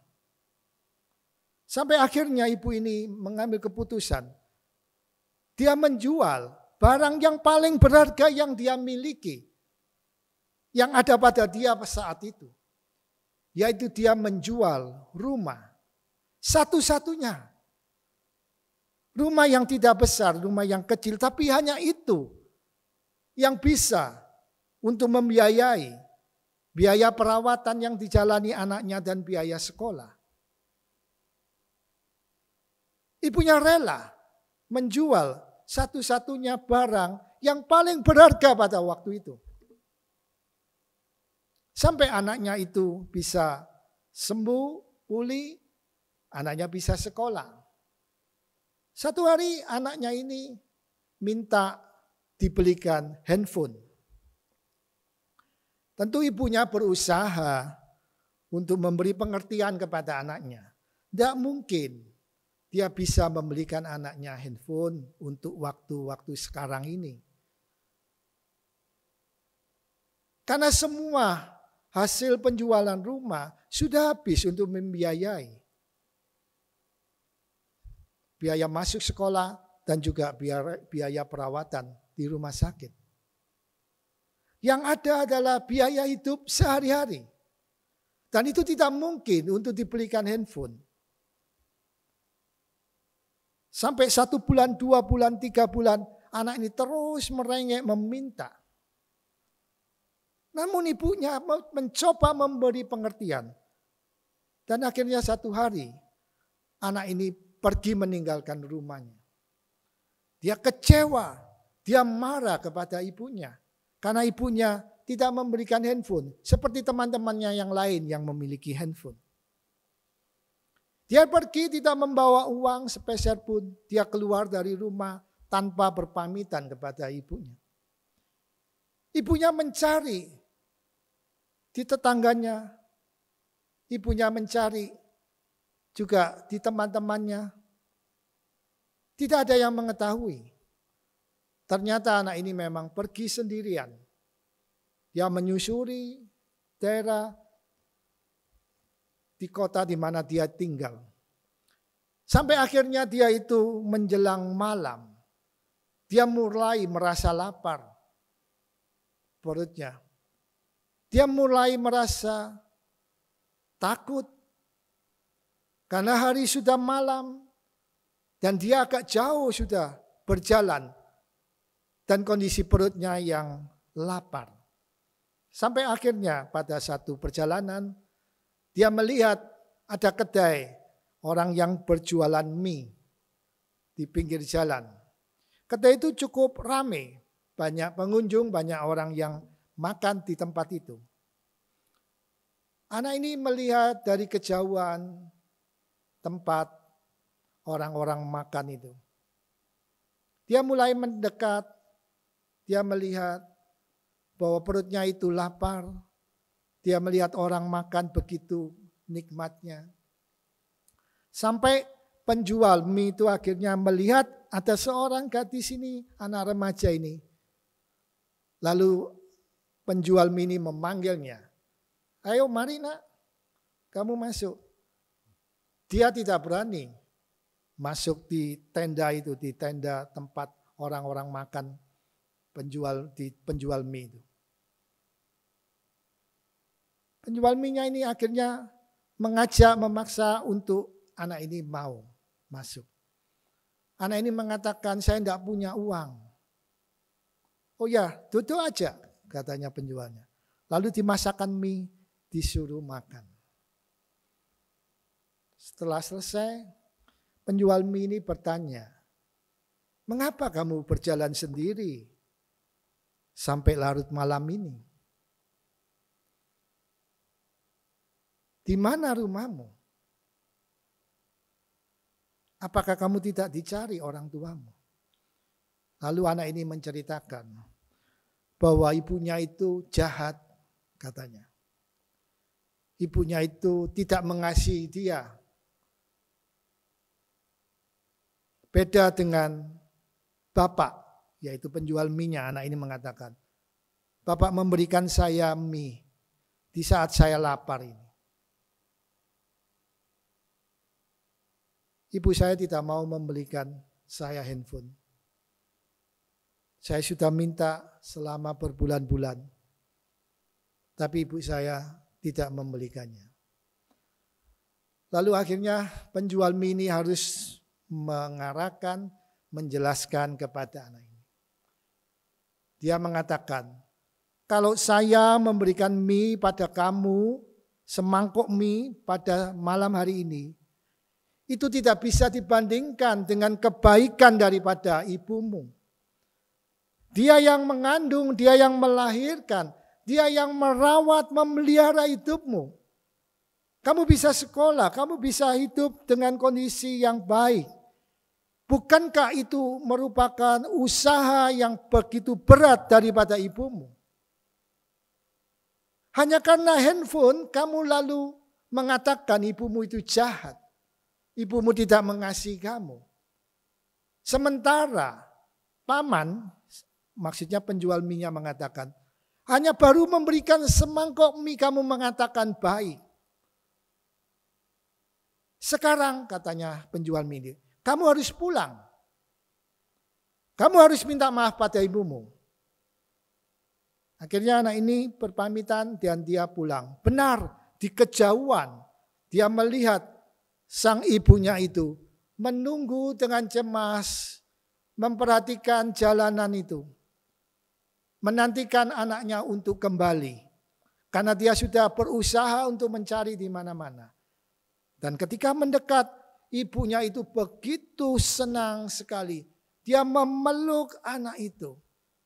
[SPEAKER 2] Sampai akhirnya ibu ini mengambil keputusan. Dia menjual barang yang paling berharga yang dia miliki. Yang ada pada dia saat itu. Yaitu dia menjual rumah. Satu-satunya. Rumah yang tidak besar, rumah yang kecil. Tapi hanya itu yang bisa untuk membiayai biaya perawatan yang dijalani anaknya dan biaya sekolah. Ibunya rela menjual satu-satunya barang yang paling berharga pada waktu itu. Sampai anaknya itu bisa sembuh, pulih, anaknya bisa sekolah. Satu hari anaknya ini minta dibelikan handphone. Tentu ibunya berusaha untuk memberi pengertian kepada anaknya. Tidak mungkin dia bisa membelikan anaknya handphone untuk waktu-waktu sekarang ini. Karena semua hasil penjualan rumah sudah habis untuk membiayai biaya masuk sekolah dan juga biaya perawatan di rumah sakit. Yang ada adalah biaya hidup sehari-hari. Dan itu tidak mungkin untuk dibelikan handphone. Sampai 1 bulan, 2 bulan, 3 bulan, anak ini terus merengek meminta. Namun ibunya mencoba memberi pengertian. Dan akhirnya satu hari, anak ini pergi meninggalkan rumahnya. Dia kecewa, dia marah kepada ibunya. Karena ibunya tidak memberikan handphone. Seperti teman-temannya yang lain yang memiliki handphone. Dia pergi tidak membawa uang sepeser pun. Dia keluar dari rumah tanpa berpamitan kepada ibunya. Ibunya mencari di tetangganya. Ibunya mencari juga di teman-temannya. Tidak ada yang mengetahui. Ternyata anak ini memang pergi sendirian. Dia menyusuri daerah di kota di mana dia tinggal. Sampai akhirnya dia itu menjelang malam. Dia mulai merasa lapar perutnya. Dia mulai merasa takut. Karena hari sudah malam dan dia agak jauh sudah berjalan dan kondisi perutnya yang lapar. Sampai akhirnya pada satu perjalanan dia melihat ada kedai orang yang berjualan mie di pinggir jalan. Kedai itu cukup ramai, banyak pengunjung, banyak orang yang makan di tempat itu. Anak ini melihat dari kejauhan tempat orang-orang makan itu. Dia mulai mendekat, dia melihat bahwa perutnya itu lapar. Dia melihat orang makan begitu nikmatnya. Sampai penjual mie itu akhirnya melihat ada seorang gadis ini, anak remaja ini. Lalu penjual mie ini memanggilnya. Ayo mari nak, kamu masuk. Dia tidak berani masuk di tenda itu, di tenda tempat orang-orang makan penjual mie itu. Penjual mie-nya ini akhirnya mengajak, memaksa untuk anak ini mau masuk. Anak ini mengatakan, saya tidak punya uang. Oh ya, duduk aja, katanya penjualnya. Lalu dimasakkan mie, disuruh makan. Setelah selesai, penjual mie ini bertanya, mengapa kamu berjalan sendiri sampai larut malam ini? Di mana rumahmu? Apakah kamu tidak dicari orang tuamu? Lalu anak ini menceritakan bahwa ibunya itu jahat, katanya. Ibunya itu tidak mengasihi dia. Beda dengan bapak, yaitu penjual mie-nya. Anak ini mengatakan, bapak memberikan saya mie di saat saya lapar ini. Ibu saya tidak mau membelikan saya handphone. Saya sudah minta selama berbulan-bulan, tapi ibu saya tidak membelikannya. Lalu akhirnya penjual mie ini harus mengarahkan, menjelaskan kepada anak ini. Dia mengatakan, kalau saya memberikan mie pada kamu, semangkok mie pada malam hari ini, itu tidak bisa dibandingkan dengan kebaikan daripada ibumu. Dia yang mengandung, dia yang melahirkan, dia yang merawat, memelihara hidupmu. Kamu bisa sekolah, kamu bisa hidup dengan kondisi yang baik. Bukankah itu merupakan usaha yang begitu berat daripada ibumu? Hanya karena handphone kamu lalu mengatakan ibumu itu jahat. Ibumu tidak mengasihi kamu. Sementara paman, maksudnya penjual mie-nya mengatakan, hanya baru memberikan semangkok mie kamu mengatakan baik. Sekarang katanya penjual mie ini, kamu harus pulang. Kamu harus minta maaf pada ibumu. Akhirnya anak ini berpamitan dan dia pulang. Benar, di kejauhan dia melihat sang ibunya itu menunggu dengan cemas, memperhatikan jalanan itu. Menantikan anaknya untuk kembali. Karena dia sudah berusaha untuk mencari di mana-mana. Dan ketika mendekat, ibunya itu begitu senang sekali. Dia memeluk anak itu.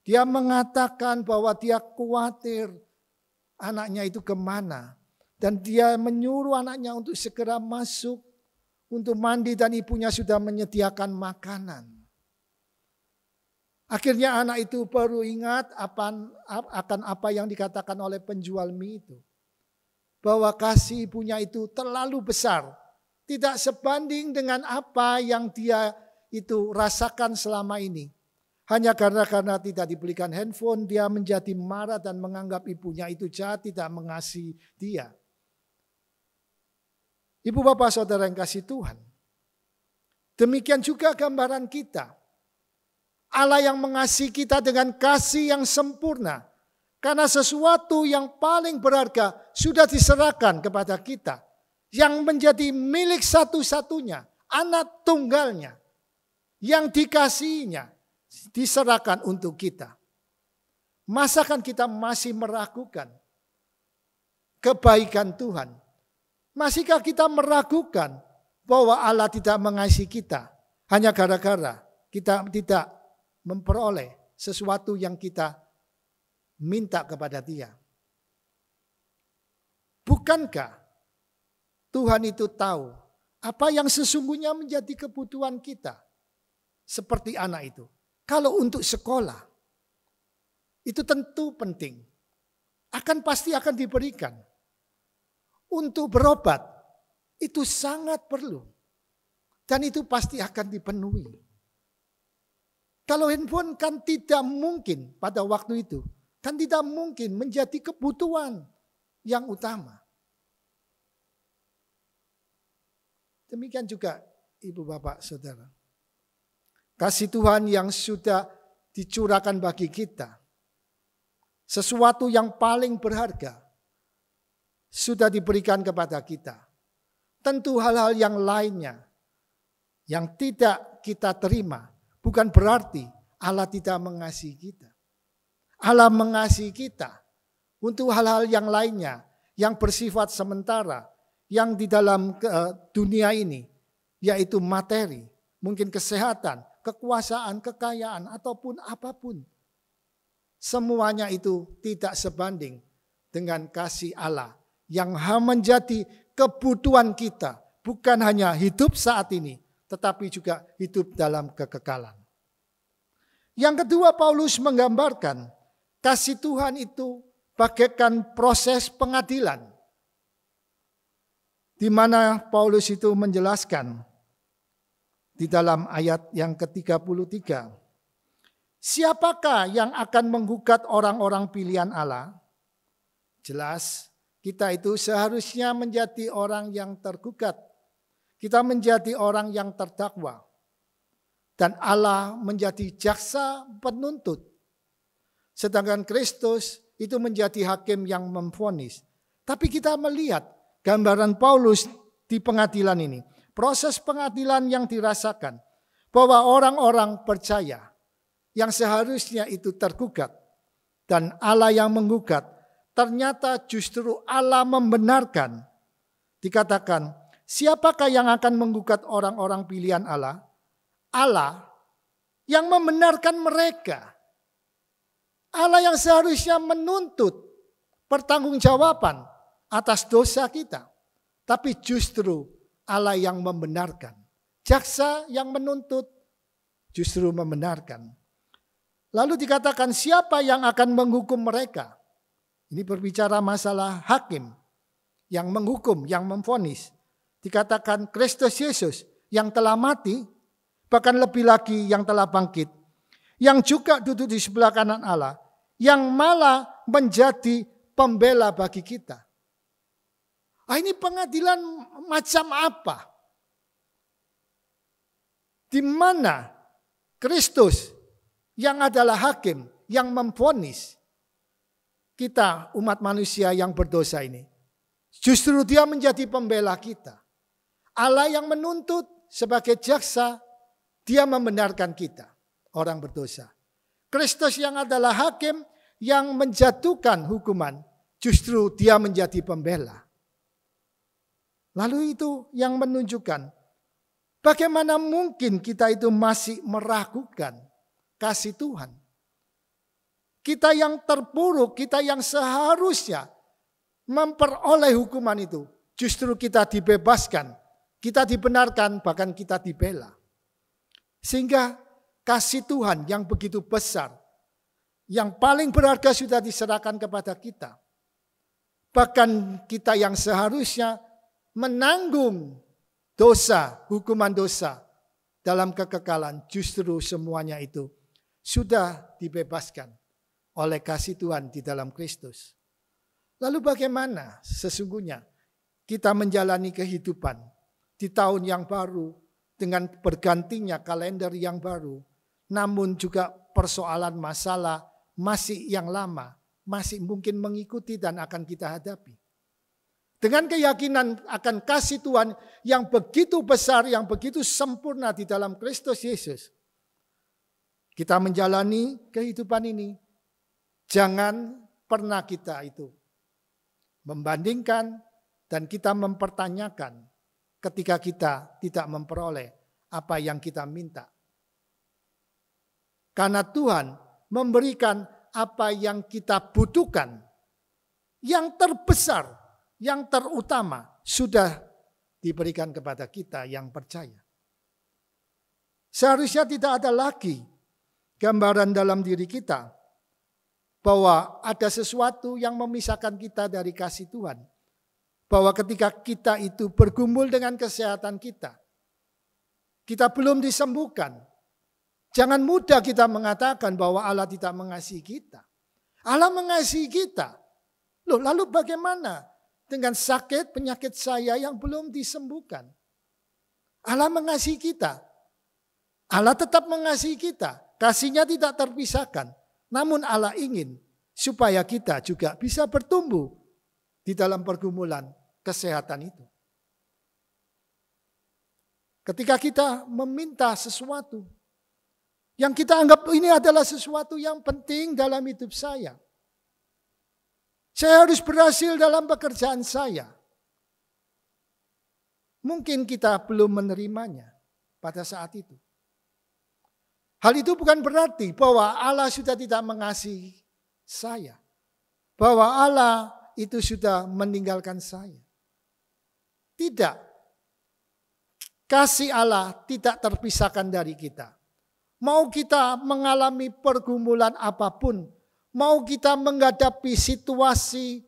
[SPEAKER 2] Dia mengatakan bahwa dia khawatir anaknya itu kemana. Dan dia menyuruh anaknya untuk segera masuk untuk mandi dan ibunya sudah menyediakan makanan. Akhirnya anak itu baru ingat akan apa yang dikatakan oleh penjual mie itu. Bahwa kasih ibunya itu terlalu besar. Tidak sebanding dengan apa yang dia itu rasakan selama ini. Hanya karena tidak dibelikan handphone, dia menjadi marah dan menganggap ibunya itu jahat, tidak mengasihi dia. Ibu bapak saudara yang kasih Tuhan. Demikian juga gambaran kita. Allah yang mengasihi kita dengan kasih yang sempurna. Karena sesuatu yang paling berharga sudah diserahkan kepada kita. Yang menjadi milik satu-satunya. Anak tunggalnya. Yang dikasihinya. diserahkan untuk kita. Masakan kita masih meragukan kebaikan Tuhan? Masihkah kita meragukan bahwa Allah tidak mengasihi kita hanya gara-gara kita tidak memperoleh sesuatu yang kita minta kepada Dia? Bukankah Tuhan itu tahu apa yang sesungguhnya menjadi kebutuhan kita? Seperti anak itu. Kalau untuk sekolah, itu tentu penting. Pasti akan diberikan. Untuk berobat, itu sangat perlu. Dan itu pasti akan dipenuhi. Kalau handphone kan tidak mungkin pada waktu itu. Kan tidak mungkin menjadi kebutuhan yang utama. Demikian juga Ibu Bapak Saudara. Kasih Tuhan yang sudah dicurahkan bagi kita. Sesuatu yang paling berharga sudah diberikan kepada kita. Tentu hal-hal yang lainnya yang tidak kita terima bukan berarti Allah tidak mengasihi kita. Allah mengasihi kita untuk hal-hal yang lainnya yang bersifat sementara yang di dalam dunia ini, yaitu materi, mungkin kesehatan, kekuasaan, kekayaan ataupun apapun. Semuanya itu tidak sebanding dengan kasih Allah yang menjadi kebutuhan kita. Bukan hanya hidup saat ini, tetapi juga hidup dalam kekekalan. Yang kedua, Paulus menggambarkan kasih Tuhan itu bagaikan proses pengadilan. Di mana Paulus itu menjelaskan di dalam ayat yang ke-33. Siapakah yang akan menggugat orang-orang pilihan Allah? Jelas, kita itu seharusnya menjadi orang yang tergugat. Kita menjadi orang yang terdakwa. Dan Allah menjadi jaksa penuntut. Sedangkan Kristus itu menjadi hakim yang memvonis. Tapi kita melihat gambaran Paulus di pengadilan ini. Proses pengadilan yang dirasakan. Bahwa orang-orang percaya yang seharusnya itu tergugat. Dan Allah yang menggugat. Ternyata justru Allah membenarkan. Dikatakan, siapakah yang akan menggugat orang-orang pilihan Allah? Allah yang membenarkan mereka. Allah yang seharusnya menuntut pertanggungjawaban atas dosa kita. Tapi justru Allah yang membenarkan. Jaksa yang menuntut justru membenarkan. Lalu dikatakan siapa yang akan menghukum mereka? Ini berbicara masalah hakim yang menghukum, yang memvonis. Dikatakan Kristus Yesus yang telah mati, bahkan lebih lagi yang telah bangkit. Yang juga duduk di sebelah kanan Allah, yang malah menjadi pembela bagi kita. Ini pengadilan macam apa? Di mana Kristus yang adalah hakim, yang memvonis kita umat manusia yang berdosa ini. Justru dia menjadi pembela kita. Allah yang menuntut sebagai jaksa, dia membenarkan kita, orang berdosa. Kristus yang adalah hakim yang menjatuhkan hukuman, justru dia menjadi pembela. Lalu itu yang menunjukkan bagaimana mungkin kita itu masih meragukan kasih Tuhan. Kita yang terpuruk, kita yang seharusnya memperoleh hukuman itu, justru kita dibebaskan, kita dibenarkan, bahkan kita dibela. Sehingga kasih Tuhan yang begitu besar, yang paling berharga sudah diserahkan kepada kita. Bahkan kita yang seharusnya menanggung dosa, hukuman dosa dalam kekekalan, justru semuanya itu sudah dibebaskan oleh kasih Tuhan di dalam Kristus. Lalu bagaimana sesungguhnya kita menjalani kehidupan di tahun yang baru dengan bergantinya kalender yang baru, namun juga persoalan masalah masih yang lama, masih mungkin mengikuti dan akan kita hadapi. Dengan keyakinan akan kasih Tuhan yang begitu besar, yang begitu sempurna di dalam Kristus Yesus, kita menjalani kehidupan ini, jangan pernah kita itu membandingkan dan kita mempertanyakan ketika kita tidak memperoleh apa yang kita minta. Karena Tuhan memberikan apa yang kita butuhkan, yang terbesar, yang terutama sudah diberikan kepada kita yang percaya. Seharusnya tidak ada lagi gambaran dalam diri kita bahwa ada sesuatu yang memisahkan kita dari kasih Tuhan. Bahwa ketika kita itu bergumul dengan kesehatan kita belum disembuhkan. Jangan mudah kita mengatakan bahwa Allah tidak mengasihi kita. Allah mengasihi kita. Loh, lalu bagaimana dengan sakit penyakit saya yang belum disembuhkan? Allah mengasihi kita. Allah tetap mengasihi kita. Kasih-Nya tidak terpisahkan. Namun Allah ingin supaya kita juga bisa bertumbuh di dalam pergumulan kesehatan itu. Ketika kita meminta sesuatu yang kita anggap ini adalah sesuatu yang penting dalam hidup saya. Saya harus berhasil dalam pekerjaan saya. Mungkin kita belum menerimanya pada saat itu. Hal itu bukan berarti bahwa Allah sudah tidak mengasihi saya. Bahwa Allah itu sudah meninggalkan saya. Tidak. Kasih Allah tidak terpisahkan dari kita. Mau kita mengalami pergumulan apapun, mau kita menghadapi situasi,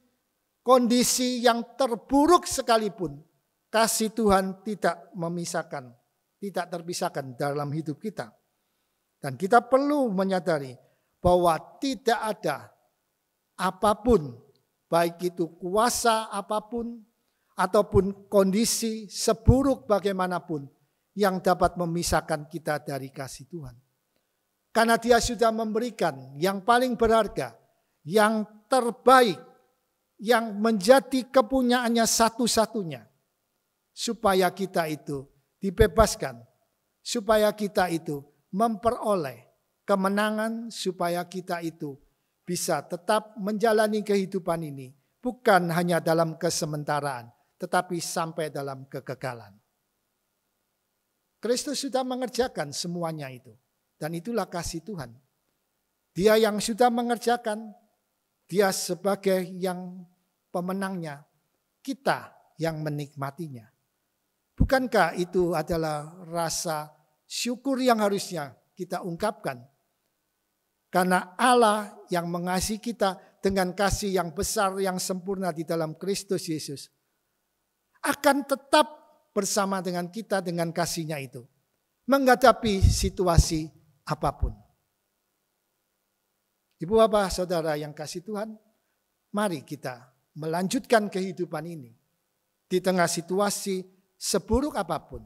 [SPEAKER 2] kondisi yang terburuk sekalipun, kasih Tuhan tidak memisahkan, tidak terpisahkan dalam hidup kita. Dan kita perlu menyadari bahwa tidak ada apapun, baik itu kuasa apapun, ataupun kondisi seburuk bagaimanapun, yang dapat memisahkan kita dari kasih Tuhan. Karena Dia sudah memberikan yang paling berharga, yang terbaik, yang menjadi kepunyaannya satu-satunya. Supaya kita itu dibebaskan, supaya kita itu memperoleh kemenangan, supaya kita itu bisa tetap menjalani kehidupan ini. Bukan hanya dalam kesementaraan, tetapi sampai dalam kekekalan. Kristus sudah mengerjakan semuanya itu. Dan itulah kasih Tuhan. Dia yang sudah mengerjakan, Dia sebagai yang pemenangnya, kita yang menikmatinya. Bukankah itu adalah rasa syukur yang harusnya kita ungkapkan? Karena Allah yang mengasihi kita dengan kasih yang besar, yang sempurna di dalam Kristus Yesus, akan tetap bersama dengan kita dengan kasih-Nya itu, menghadapi situasi apapun. Ibu bapak saudara yang kasih Tuhan, mari kita melanjutkan kehidupan ini di tengah situasi seburuk apapun.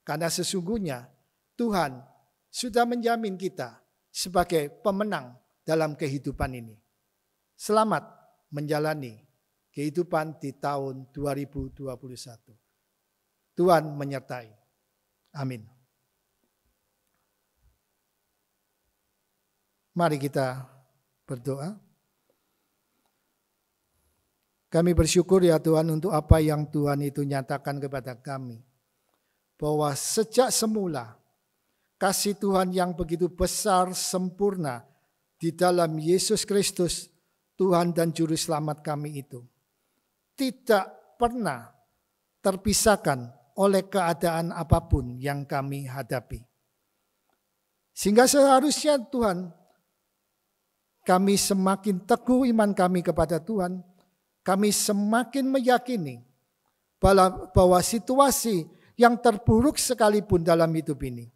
[SPEAKER 2] Karena sesungguhnya Tuhan sudah menjamin kita sebagai pemenang dalam kehidupan ini. Selamat menjalani kehidupan di tahun 2021. Tuhan menyertai. Amin. Mari kita berdoa. Kami bersyukur ya Tuhan untuk apa yang Tuhan itu nyatakan kepada kami. Bahwa sejak semula kasih Tuhan yang begitu besar, sempurna di dalam Yesus Kristus, Tuhan dan Juru Selamat kami itu, tidak pernah terpisahkan oleh keadaan apapun yang kami hadapi. Sehingga seharusnya Tuhan, kami semakin teguh iman kami kepada Tuhan, kami semakin meyakini bahwa situasi yang terburuk sekalipun dalam hidup ini,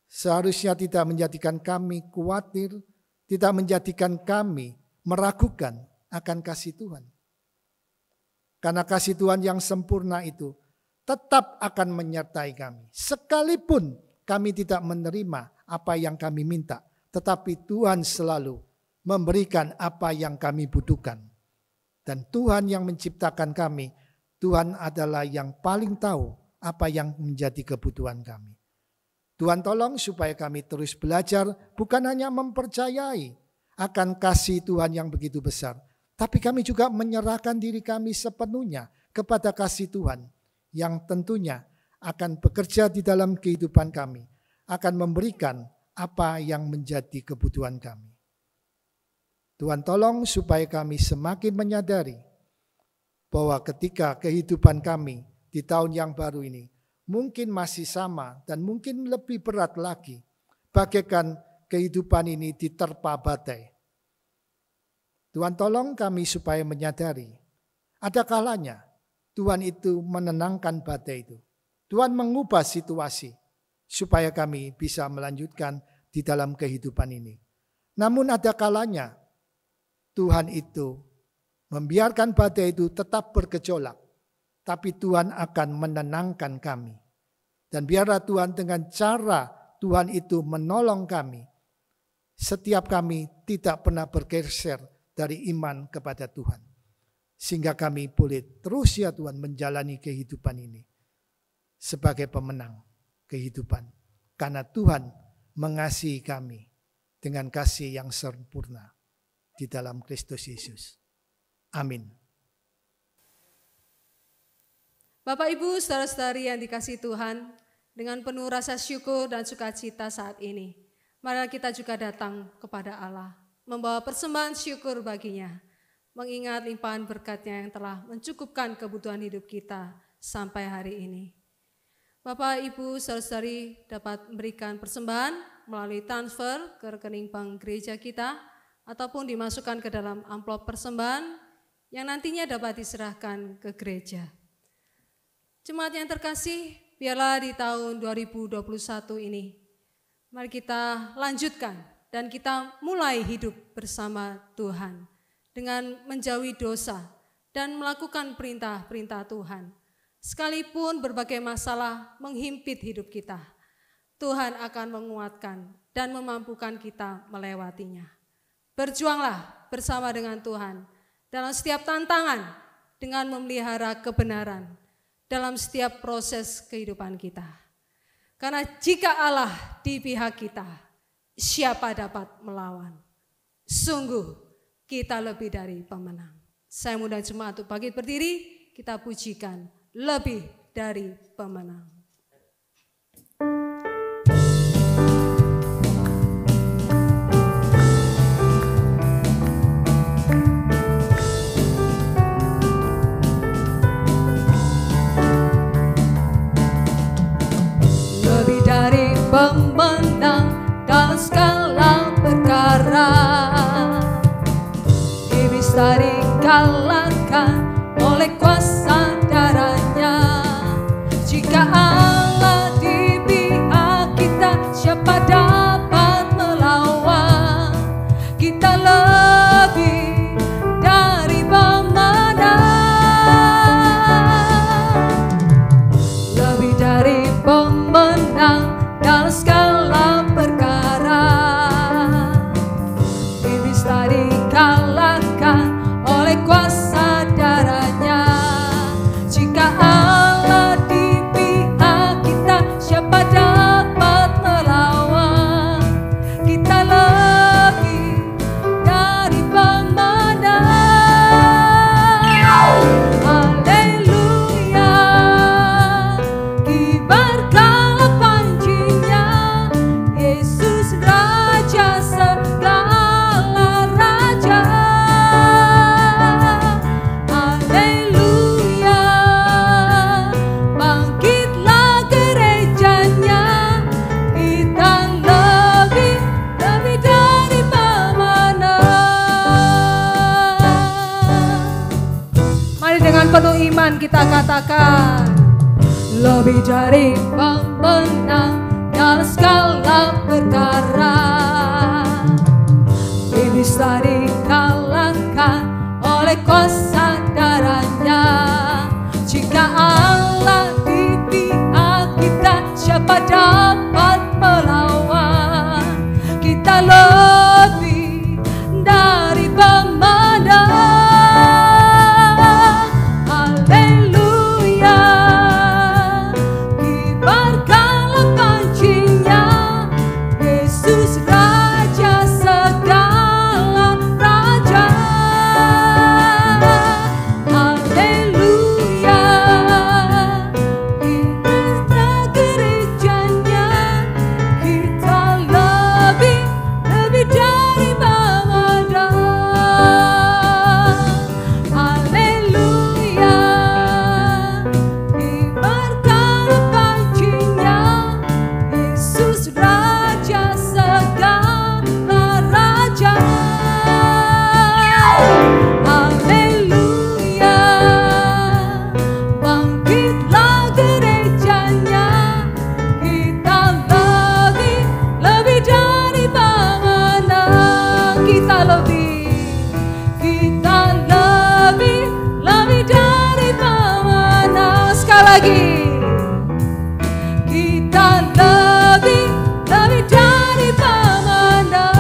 [SPEAKER 2] seharusnya tidak menjadikan kami khawatir, tidak menjadikan kami meragukan akan kasih Tuhan. Karena kasih Tuhan yang sempurna itu tetap akan menyertai kami. Sekalipun kami tidak menerima apa yang kami minta, tetapi Tuhan selalu memberikan apa yang kami butuhkan. Dan Tuhan yang menciptakan kami, Tuhan adalah yang paling tahu apa yang menjadi kebutuhan kami. Tuhan tolong supaya kami terus belajar bukan hanya mempercayai akan kasih Tuhan yang begitu besar, tapi kami juga menyerahkan diri kami sepenuhnya kepada kasih Tuhan yang tentunya akan bekerja di dalam kehidupan kami, akan memberikan apa yang menjadi kebutuhan kami. Tuhan tolong supaya kami semakin menyadari bahwa ketika kehidupan kami di tahun yang baru ini mungkin masih sama dan mungkin lebih berat lagi, bagaikan kehidupan ini diterpa badai. Tuhan tolong kami supaya menyadari, ada kalanya Tuhan itu menenangkan badai itu. Tuhan mengubah situasi supaya kami bisa melanjutkan di dalam kehidupan ini. Namun ada kalanya Tuhan itu membiarkan badai itu tetap bergejolak, tapi Tuhan akan menenangkan kami. Dan biarlah Tuhan dengan cara Tuhan itu menolong kami, setiap kami tidak pernah bergeser dari iman kepada Tuhan. Sehingga kami boleh terus ya Tuhan menjalani kehidupan ini sebagai pemenang kehidupan. Karena Tuhan mengasihi kami dengan kasih yang sempurna di dalam Kristus Yesus. Amin.
[SPEAKER 3] Bapak, Ibu, saudara-saudari yang dikasihi Tuhan, dengan penuh rasa syukur dan sukacita saat ini, mari kita juga datang kepada Allah, membawa persembahan syukur baginya, mengingat limpahan berkat-Nya yang telah mencukupkan kebutuhan hidup kita sampai hari ini. Bapak, Ibu, saudara-saudari dapat memberikan persembahan melalui transfer ke rekening bank gereja kita, ataupun dimasukkan ke dalam amplop persembahan yang nantinya dapat diserahkan ke gereja. Jemaat yang terkasih, biarlah di tahun 2021 ini, mari kita lanjutkan dan kita mulai hidup bersama Tuhan dengan menjauhi dosa dan melakukan perintah-perintah Tuhan. Sekalipun berbagai masalah menghimpit hidup kita, Tuhan akan menguatkan dan memampukan kita melewatinya. Berjuanglah bersama dengan Tuhan dalam setiap tantangan dengan memelihara kebenaran dalam setiap proses kehidupan kita. Karena jika Allah di pihak kita, siapa dapat melawan? Sungguh kita lebih dari pemenang. Saya mengundang jemaat untuk bangkit berdiri, kita pujikan lebih dari pemenang. Pemenang dalam segala perkara, iblis tadi kalahkan oleh kuasa darahnya. Jika Allah di pihak kita, siapa dapat melawan? Kita lebih dari pemenang, lebih dari pemenang dalam segala perkara. Iblis tadi kalahkan oleh kuasa darahnya. Jika Allah di pihak kita, siapa dapat melawan? Kita lebih dari pemenang. Haleluya, kibarkanlah pancinya, Yesus Raja segala raja. Haleluya, bangkitlah gerejanya, kita lebih dari pemenang. Mari dengan penuh iman kita katakan, lebih dari pemenang dalam segala perkara. Iblis tadi kalahkan oleh kuasa darahnya. Jika Allah di pihak kita, siapa dapat melawan? Kita lebih dari pemenang. Haleluya, kibarkanlah pancinya, lebih, kita lebih dari pemenang. Sekali lagi, kita lebih dari pemenang.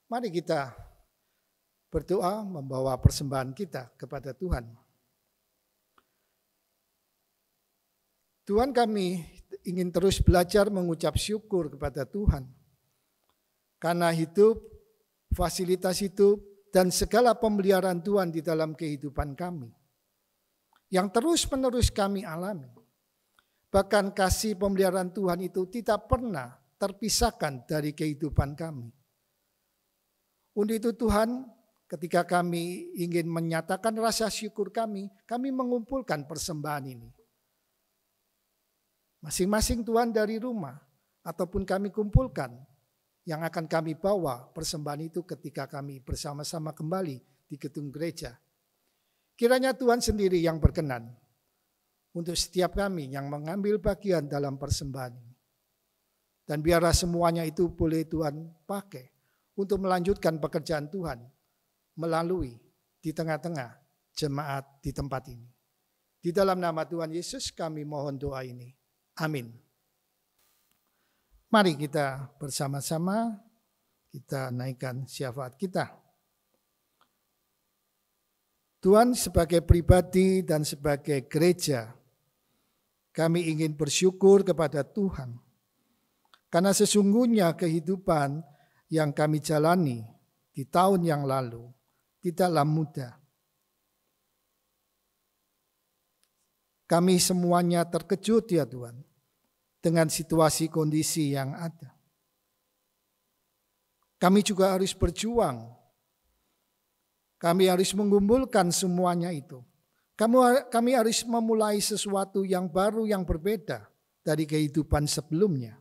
[SPEAKER 2] Mari kita berdoa membawa persembahan kita kepada Tuhan. Tuhan, kami ingin terus belajar mengucap syukur kepada Tuhan. Karena hidup, fasilitas hidup, dan segala pemeliharaan Tuhan di dalam kehidupan kami. Yang terus-menerus kami alami. Bahkan kasih pemeliharaan Tuhan itu tidak pernah terpisahkan dari kehidupan kami. Untuk itu Tuhan, ketika kami ingin menyatakan rasa syukur kami mengumpulkan persembahan ini. Masing-masing Tuhan dari rumah, ataupun kami kumpulkan, yang akan kami bawa persembahan itu ketika kami bersama-sama kembali di gedung gereja. Kiranya Tuhan sendiri yang berkenan untuk setiap kami yang mengambil bagian dalam persembahan ini. Dan biarlah semuanya itu boleh Tuhan pakai untuk melanjutkan pekerjaan Tuhan melalui di tengah-tengah jemaat di tempat ini. Di dalam nama Tuhan Yesus kami mohon doa ini. Amin. Mari kita bersama-sama kita naikkan syafaat kita. Tuhan, sebagai pribadi dan sebagai gereja, kami ingin bersyukur kepada Tuhan. Karena sesungguhnya kehidupan yang kami jalani di tahun yang lalu tidaklah mudah. Kami semuanya terkejut ya Tuhan dengan situasi kondisi yang ada. Kami juga harus berjuang. Kami harus mengumpulkan semuanya itu. Kami harus memulai sesuatu yang baru yang berbeda dari kehidupan sebelumnya.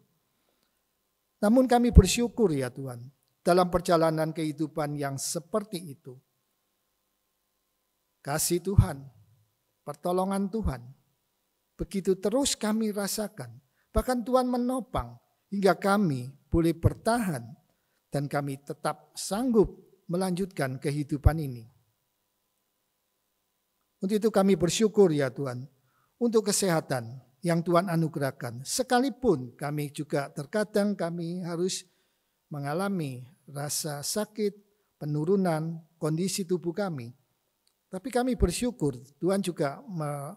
[SPEAKER 2] Namun kami bersyukur ya Tuhan, dalam perjalanan kehidupan yang seperti itu. Kasih Tuhan, pertolongan Tuhan, begitu terus kami rasakan. Bahkan Tuhan menopang hingga kami boleh bertahan dan kami tetap sanggup melanjutkan kehidupan ini. Untuk itu kami bersyukur ya Tuhan, untuk kesehatan yang Tuhan anugerahkan. Sekalipun kami juga terkadang kami harus mengalami rasa sakit, penurunan kondisi tubuh kami. Tapi kami bersyukur Tuhan juga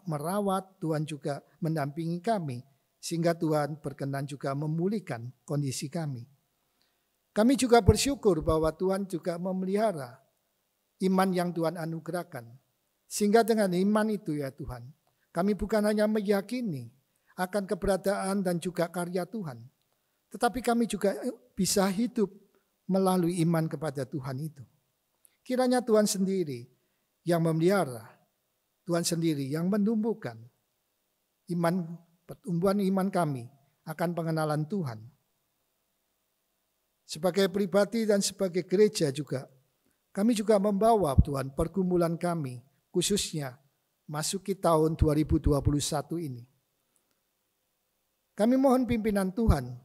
[SPEAKER 2] merawat, Tuhan juga mendampingi kami. Sehingga Tuhan berkenan juga memulihkan kondisi kami. Kami juga bersyukur bahwa Tuhan juga memelihara iman yang Tuhan anugerahkan. Sehingga dengan iman itu ya Tuhan, kami bukan hanya meyakini akan keberadaan dan juga karya Tuhan, tetapi kami juga bisa hidup melalui iman kepada Tuhan itu. Kiranya Tuhan sendiri yang memelihara, Tuhan sendiri yang menumbuhkan iman, pertumbuhan iman kami akan pengenalan Tuhan. Sebagai pribadi dan sebagai gereja juga, kami juga membawa Tuhan pergumulan kami, khususnya masuki tahun 2021 ini. Kami mohon pimpinan Tuhan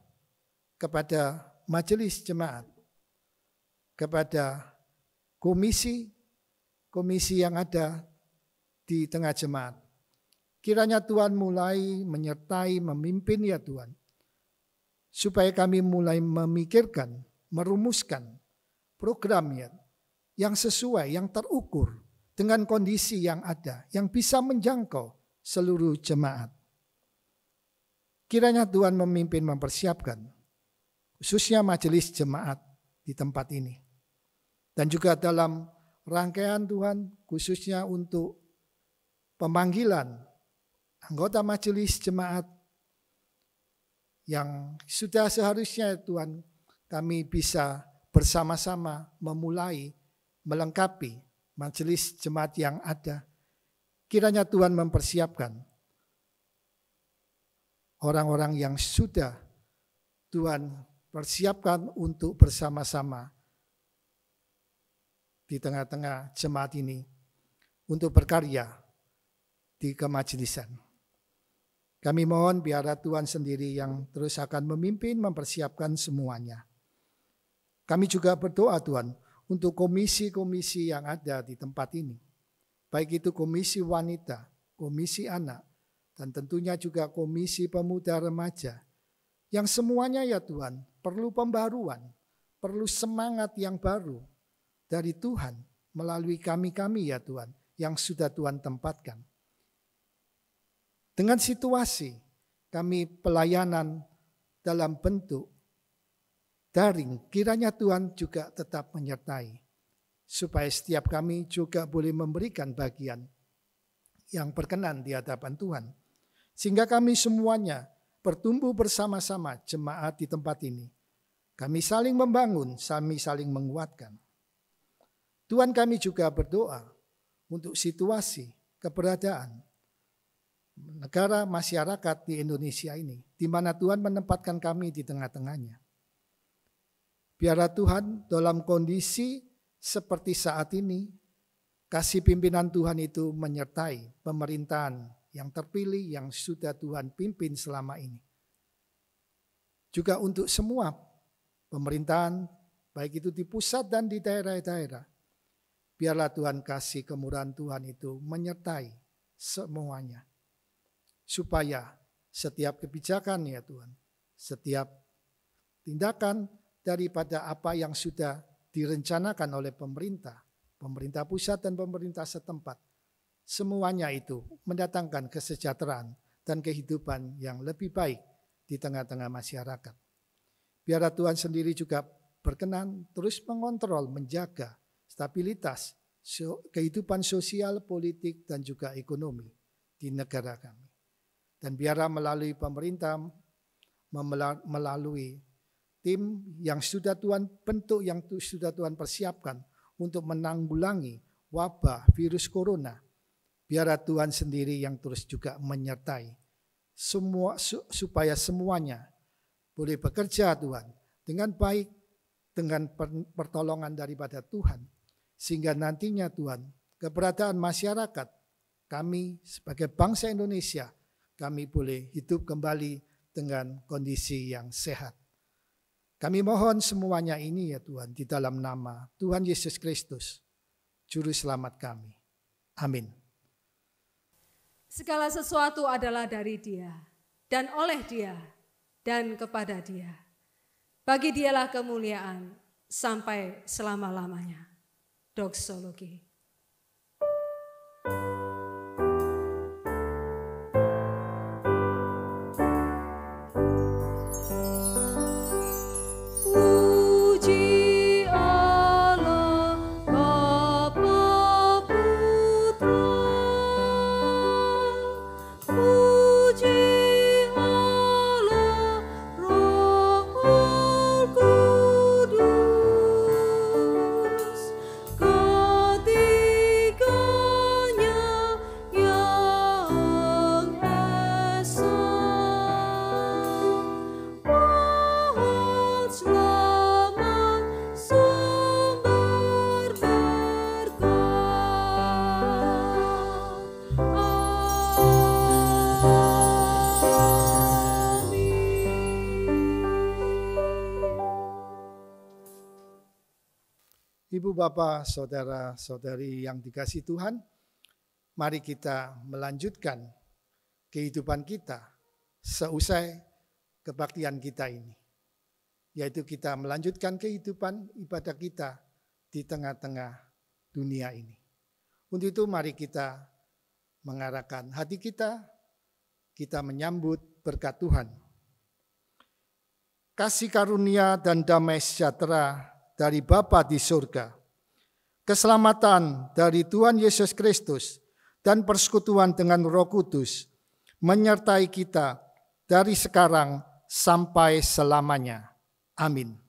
[SPEAKER 2] kepada majelis jemaat, kepada komisi yang ada di tengah jemaat. Kiranya Tuhan mulai menyertai, memimpin ya Tuhan, supaya kami mulai memikirkan, merumuskan programnya yang sesuai, yang terukur dengan kondisi yang ada, yang bisa menjangkau seluruh jemaat. Kiranya Tuhan memimpin, mempersiapkan, khususnya majelis jemaat di tempat ini. Dan juga dalam rangkaian Tuhan, khususnya untuk pemanggilan anggota majelis jemaat yang sudah seharusnya Tuhan kami bisa bersama-sama memulai melengkapi majelis jemaat yang ada. Kiranya Tuhan mempersiapkan orang-orang yang sudah Tuhan persiapkan untuk bersama-sama di tengah-tengah jemaat ini untuk berkarya di kemajelisan. Kami mohon biarlah Tuhan sendiri yang terus akan memimpin, mempersiapkan semuanya. Kami juga berdoa Tuhan untuk komisi-komisi yang ada di tempat ini. Baik itu komisi wanita, komisi anak, dan tentunya juga komisi pemuda remaja. Yang semuanya ya Tuhan perlu pembaruan, perlu semangat yang baru dari Tuhan melalui kami-kami ya Tuhan yang sudah Tuhan tempatkan. Dengan situasi kami pelayanan dalam bentuk daring, kiranya Tuhan juga tetap menyertai, supaya setiap kami juga boleh memberikan bagian yang berkenan di hadapan Tuhan. Sehingga kami semuanya bertumbuh bersama-sama jemaat di tempat ini. Kami saling membangun, kami saling menguatkan. Tuhan kami juga berdoa untuk situasi, keberadaan negara masyarakat di Indonesia ini, di mana Tuhan menempatkan kami di tengah-tengahnya. Biarlah Tuhan dalam kondisi seperti saat ini, kasih pimpinan Tuhan itu menyertai pemerintahan yang terpilih yang sudah Tuhan pimpin selama ini. Juga untuk semua pemerintahan, baik itu di pusat dan di daerah-daerah, biarlah Tuhan kasih kemurahan Tuhan itu menyertai semuanya. Supaya setiap kebijakan ya Tuhan, setiap tindakan daripada apa yang sudah direncanakan oleh pemerintah pusat dan pemerintah setempat, semuanya itu mendatangkan kesejahteraan dan kehidupan yang lebih baik di tengah-tengah masyarakat. Biarlah Tuhan sendiri juga berkenan terus mengontrol, menjaga stabilitas kehidupan sosial, politik, dan juga ekonomi di negara kami. Dan biarlah melalui pemerintah, melalui tim yang sudah Tuhan bentuk, yang sudah Tuhan persiapkan untuk menanggulangi wabah virus corona, biarlah Tuhan sendiri yang terus juga menyertai semua, supaya semuanya boleh bekerja Tuhan dengan baik, dengan pertolongan daripada Tuhan, sehingga nantinya Tuhan keberadaan masyarakat kami sebagai bangsa Indonesia, kami boleh hidup kembali dengan kondisi yang sehat. Kami mohon semuanya ini ya Tuhan di dalam nama Tuhan Yesus Kristus, Juru Selamat kami. Amin.
[SPEAKER 3] Segala sesuatu adalah dari Dia, dan oleh Dia, dan kepada Dia. Bagi Dialah kemuliaan sampai selama-lamanya. Doksologi.
[SPEAKER 2] Ibu, Bapak, saudara-saudari yang dikasihi Tuhan, mari kita melanjutkan kehidupan kita seusai kebaktian kita ini. Yaitu kita melanjutkan kehidupan ibadah kita di tengah-tengah dunia ini. Untuk itu mari kita mengarahkan hati kita menyambut berkat Tuhan. Kasih karunia dan damai sejahtera dari Bapa di surga, keselamatan dari Tuhan Yesus Kristus, dan persekutuan dengan Roh Kudus menyertai kita dari sekarang sampai selamanya. Amin.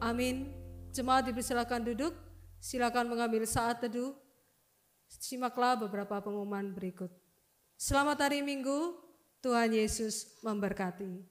[SPEAKER 3] Amin. Jemaat dipersilakan duduk. Silakan mengambil saat teduh. Simaklah beberapa pengumuman berikut. Selamat hari Minggu. Tuhan Yesus memberkati.